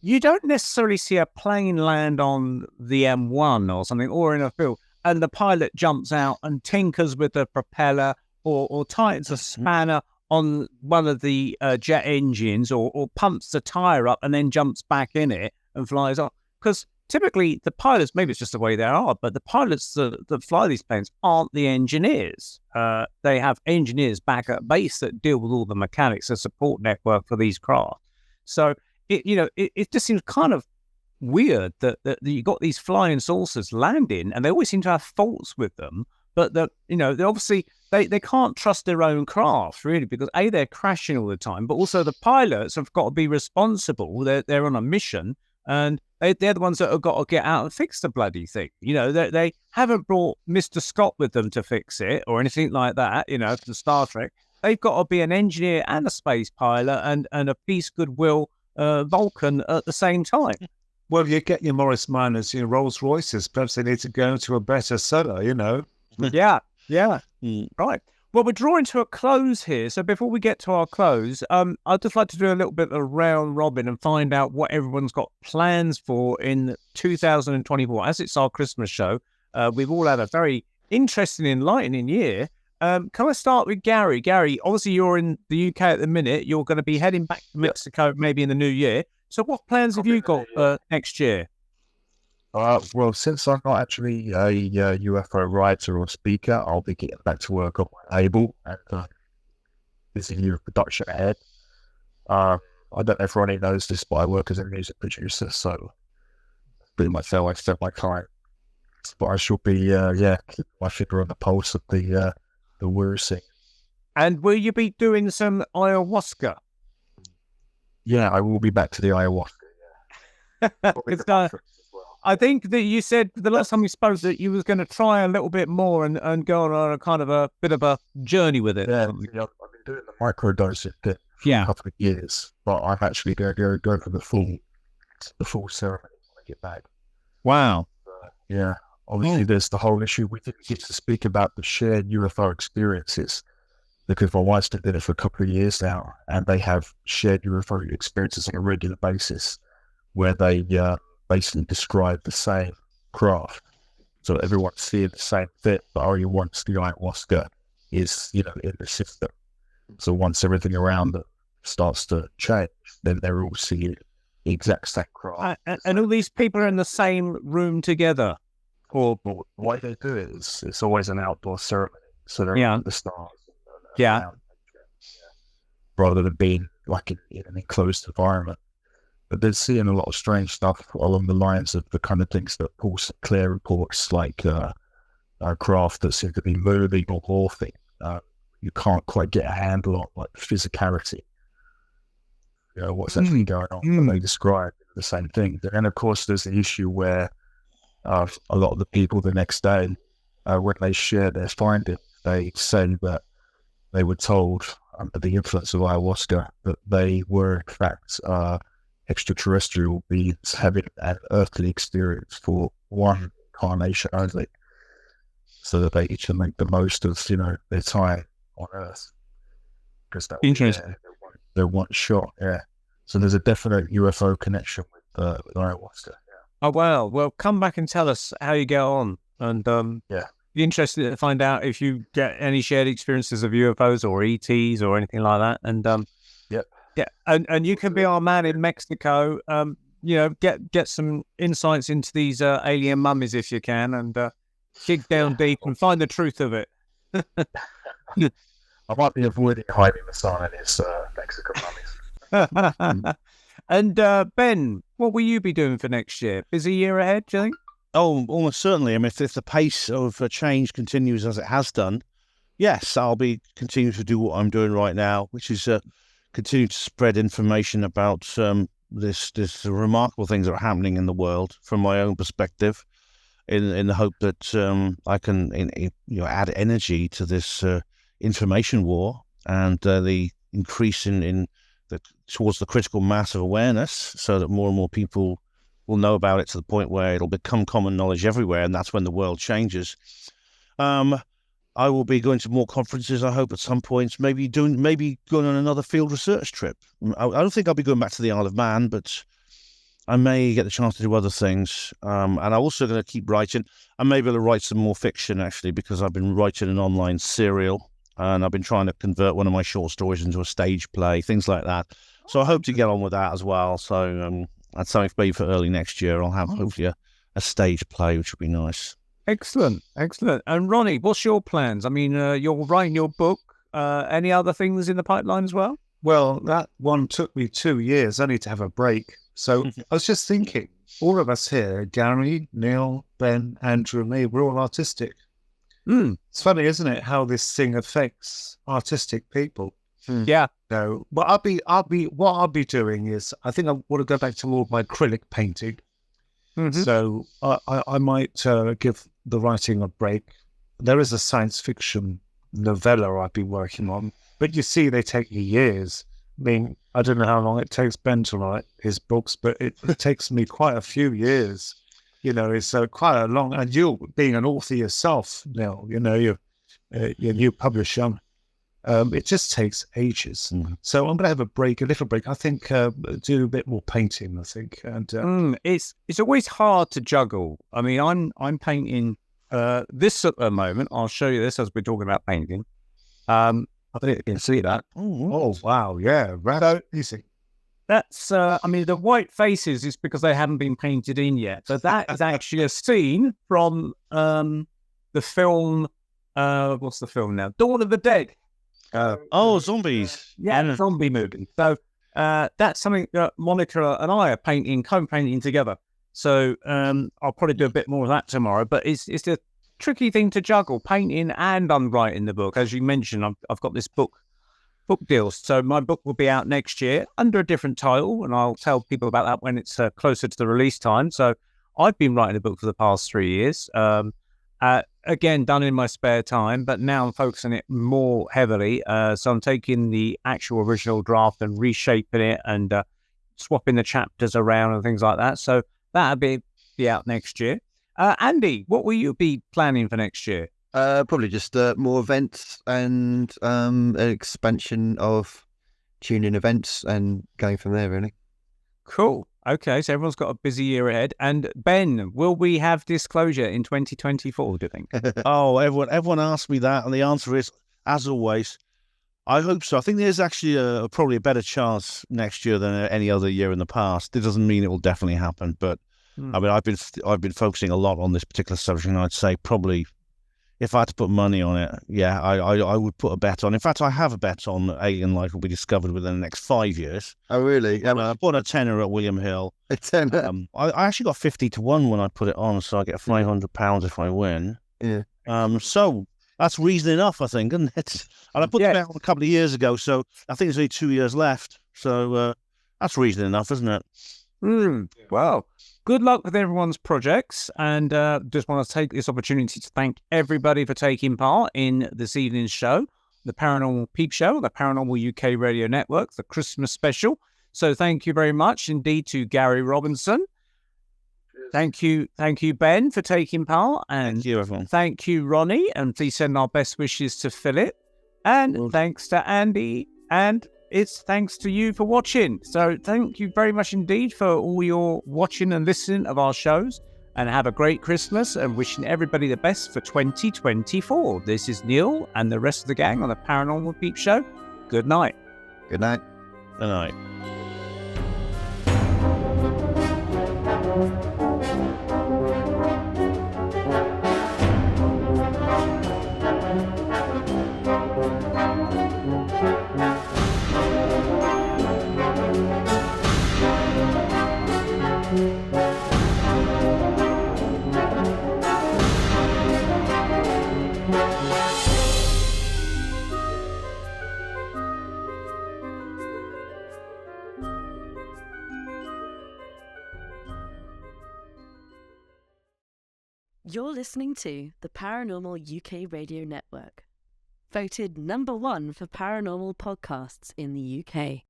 you don't necessarily see a plane land on the M1 or something, or in a field, and the pilot jumps out and tinkers with the propeller or tightens a spanner on one of the jet engines or pumps the tire up and then jumps back in it and flies off. Because typically the pilots, maybe it's just the way they are, but the pilots that fly these planes aren't the engineers. They have engineers back at base that deal with all the mechanics, the support network for these craft. So it just seems kind of weird that you got these flying saucers landing, and they always seem to have faults with them. But they obviously they can't trust their own craft really, because they're crashing all the time, but also the pilots have got to be responsible. They're on a mission, and they're the ones that have got to get out and fix the bloody thing. They haven't brought Mr. Scott with them to fix it or anything like that. For Star Trek, they've got to be an engineer and a space pilot and a peace, goodwill Vulcan at the same time. Well, you get your Morris Minors, your Rolls Royces. Perhaps they need to go to a better seller, Yeah. Right. Well, we're drawing to a close here. So before we get to our close, I'd just like to do a little bit of a round robin and find out what everyone's got plans for in 2024. As it's our Christmas show, we've all had a very interesting, enlightening year. Can I start with Gary? Gary, obviously you're in the UK at the minute. You're going to be heading back to Mexico maybe in the new year. So what plans have you got next year? Well, since I'm not actually a UFO writer or speaker, I'll be getting back to work on my label, and there's a year of production ahead. I don't know if Ronnie knows this, but I work as a music producer, so pretty much how I spend my time. But I shall be, keeping my finger on the pulse of the word scene. And will you be doing some ayahuasca? Yeah, I will be back to the ayahuasca. Yeah. I think that you said the last time we spoke that you was going to try a little bit more and go on a kind of a bit of a journey with it. Yeah, I've been doing the microdosing for a couple of years, but I'm actually going to go for the full ceremony when I get back. Wow. Obviously there's the whole issue. We didn't get to speak about the shared UFO experiences because my wife's been doing it for a couple of years now, and they have shared UFO experiences on a regular basis, where they basically describe the same craft. So everyone's seeing the same thing, but only once the ayahuasca is, in the system. So once everything around them starts to change, then they're all seeing the exact same craft. And all these people are in the same room together. Or the way they do it is it's always an outdoor ceremony. So they're under the stars. Yeah. Rather than being like in an enclosed environment. But they're seeing a lot of strange stuff along the lines of the kind of things that Paul Sinclair reports, like craft that seem to be moving or morphing. You can't quite get a handle on, like, the physicality. What's actually going on. And they describe the same thing. And of course, there's the issue where a lot of the people the next day, when they share their findings, they say that they were told under the influence of ayahuasca that they were in fact extraterrestrial beings having an earthly experience for one incarnation only, so that they need to make the most of their time on Earth, because that interesting. Their one shot. So there's a definite UFO connection with ayahuasca. Oh wow! Well, come back and tell us how you get on, and be interested to find out if you get any shared experiences of UFOs or ETs or anything like that. And and you can be our man in Mexico. Get some insights into these alien mummies if you can, and dig down deep and find the truth of it. I might be avoiding hiding the sun in his Mexican mummies. And Ben, what will you be doing for next year? Busy year ahead, do you think? Oh, almost certainly. I mean, if the pace of change continues as it has done, yes, I'll be continuing to do what I'm doing right now, which is continue to spread information about this remarkable things that are happening in the world from my own perspective, in the hope that I can add energy to this information war and the increase towards the critical mass of awareness, so that more and more people will know about it to the point where it'll become common knowledge everywhere, and that's when the world changes. I will be going to more conferences, I hope, at some point, maybe going on another field research trip. I don't think I'll be going back to the Isle of Man, but I may get the chance to do other things. And I'm also going to keep writing. I may be able to write some more fiction, actually, because I've been writing an online serial, and I've been trying to convert one of my short stories into a stage play, things like that. So I hope to get on with that as well. So that's something maybe for early next year. I'll have hopefully a stage play, which will be nice. Excellent. And Ronnie, what's your plans? I mean, you're writing your book. Any other things in the pipeline as well? Well, that one took me 2 years only to have a break. So I was just thinking, all of us here, Gary, Neil, Ben, Andrew, and me, we're all artistic. It's funny, isn't it, how this thing affects artistic people? Yeah. So, what I'll be doing is, I think I want to go back to more of my acrylic painting. So I might give the writing a break. There is a science fiction novella I've been working on, but you see, they take me years. I mean, I don't know how long it takes Ben to write his books, but it takes me quite a few years. It's quite a long, and you being an author yourself now, you're a new publisher. It just takes ages. So I'm going to have a little break. I think do a bit more painting, I think. And it's always hard to juggle. I mean, I'm painting this at the moment. I'll show you this as we're talking about painting. I think you can see that. Oh wow, yeah, right. Easy. That's the white faces is because they haven't been painted in yet. So that is actually a scene from the film. What's the film now? Dawn of the Dead. Zombies. Yeah, zombie movie. So that's something that Monica and I are co-painting together. So I'll probably do a bit more of that tomorrow. But it's a tricky thing to juggle, painting and I'm writing the book. As you mentioned, I've got this book deal. So my book will be out next year under a different title, and I'll tell people about that when it's closer to the release time. So I've been writing a book for the past 3 years. Again, done in my spare time, but now I'm focusing it more heavily. So I'm taking the actual original draft and reshaping it and swapping the chapters around and things like that. So that'll be out next year. Andy, what will you be planning for next year? Probably just more events and an expansion of tune-in events and going from there, really. Cool. Okay, so everyone's got a busy year ahead. And Ben, will we have disclosure in 2024, do you think? Oh, everyone asked me that, and the answer is, as always, I hope so. I think there's actually probably a better chance next year than any other year in the past. It doesn't mean it will definitely happen, but I mean, I've been focusing a lot on this particular subject, and I'd say probably, if I had to put money on it, yeah, I would put a bet on. In fact, I have a bet on Alien Life will be discovered within the next 5 years. Oh, really? I put a tenner at William Hill. A tenner? I actually got 50 to 1 when I put it on, so I get £500 if I win. Yeah. So that's reason enough, I think, isn't it? And I put it out a couple of years ago, so I think there's only 2 years left. So that's reason enough, isn't it? Well, good luck with everyone's projects, and just want to take this opportunity to thank everybody for taking part in this evening's show, the Paranormal Peep Show, the Paranormal UK Radio Network, the Christmas special. So thank you very much indeed to Gary Robinson. Thank you, Ben, for taking part, and Thank you, everyone. thank you, Ronnie, and please send our best wishes to Philip, and thanks to Andy, and it's thanks to you for watching. So thank you very much indeed for all your watching and listening of our shows, and have a great Christmas, and wishing everybody the best for 2024. This is Neil and the rest of the gang on the Paranormal Peep Show. Good night. Good night. Good night. You're listening to the Paranormal UK Radio Network, voted #1 for paranormal podcasts in the UK.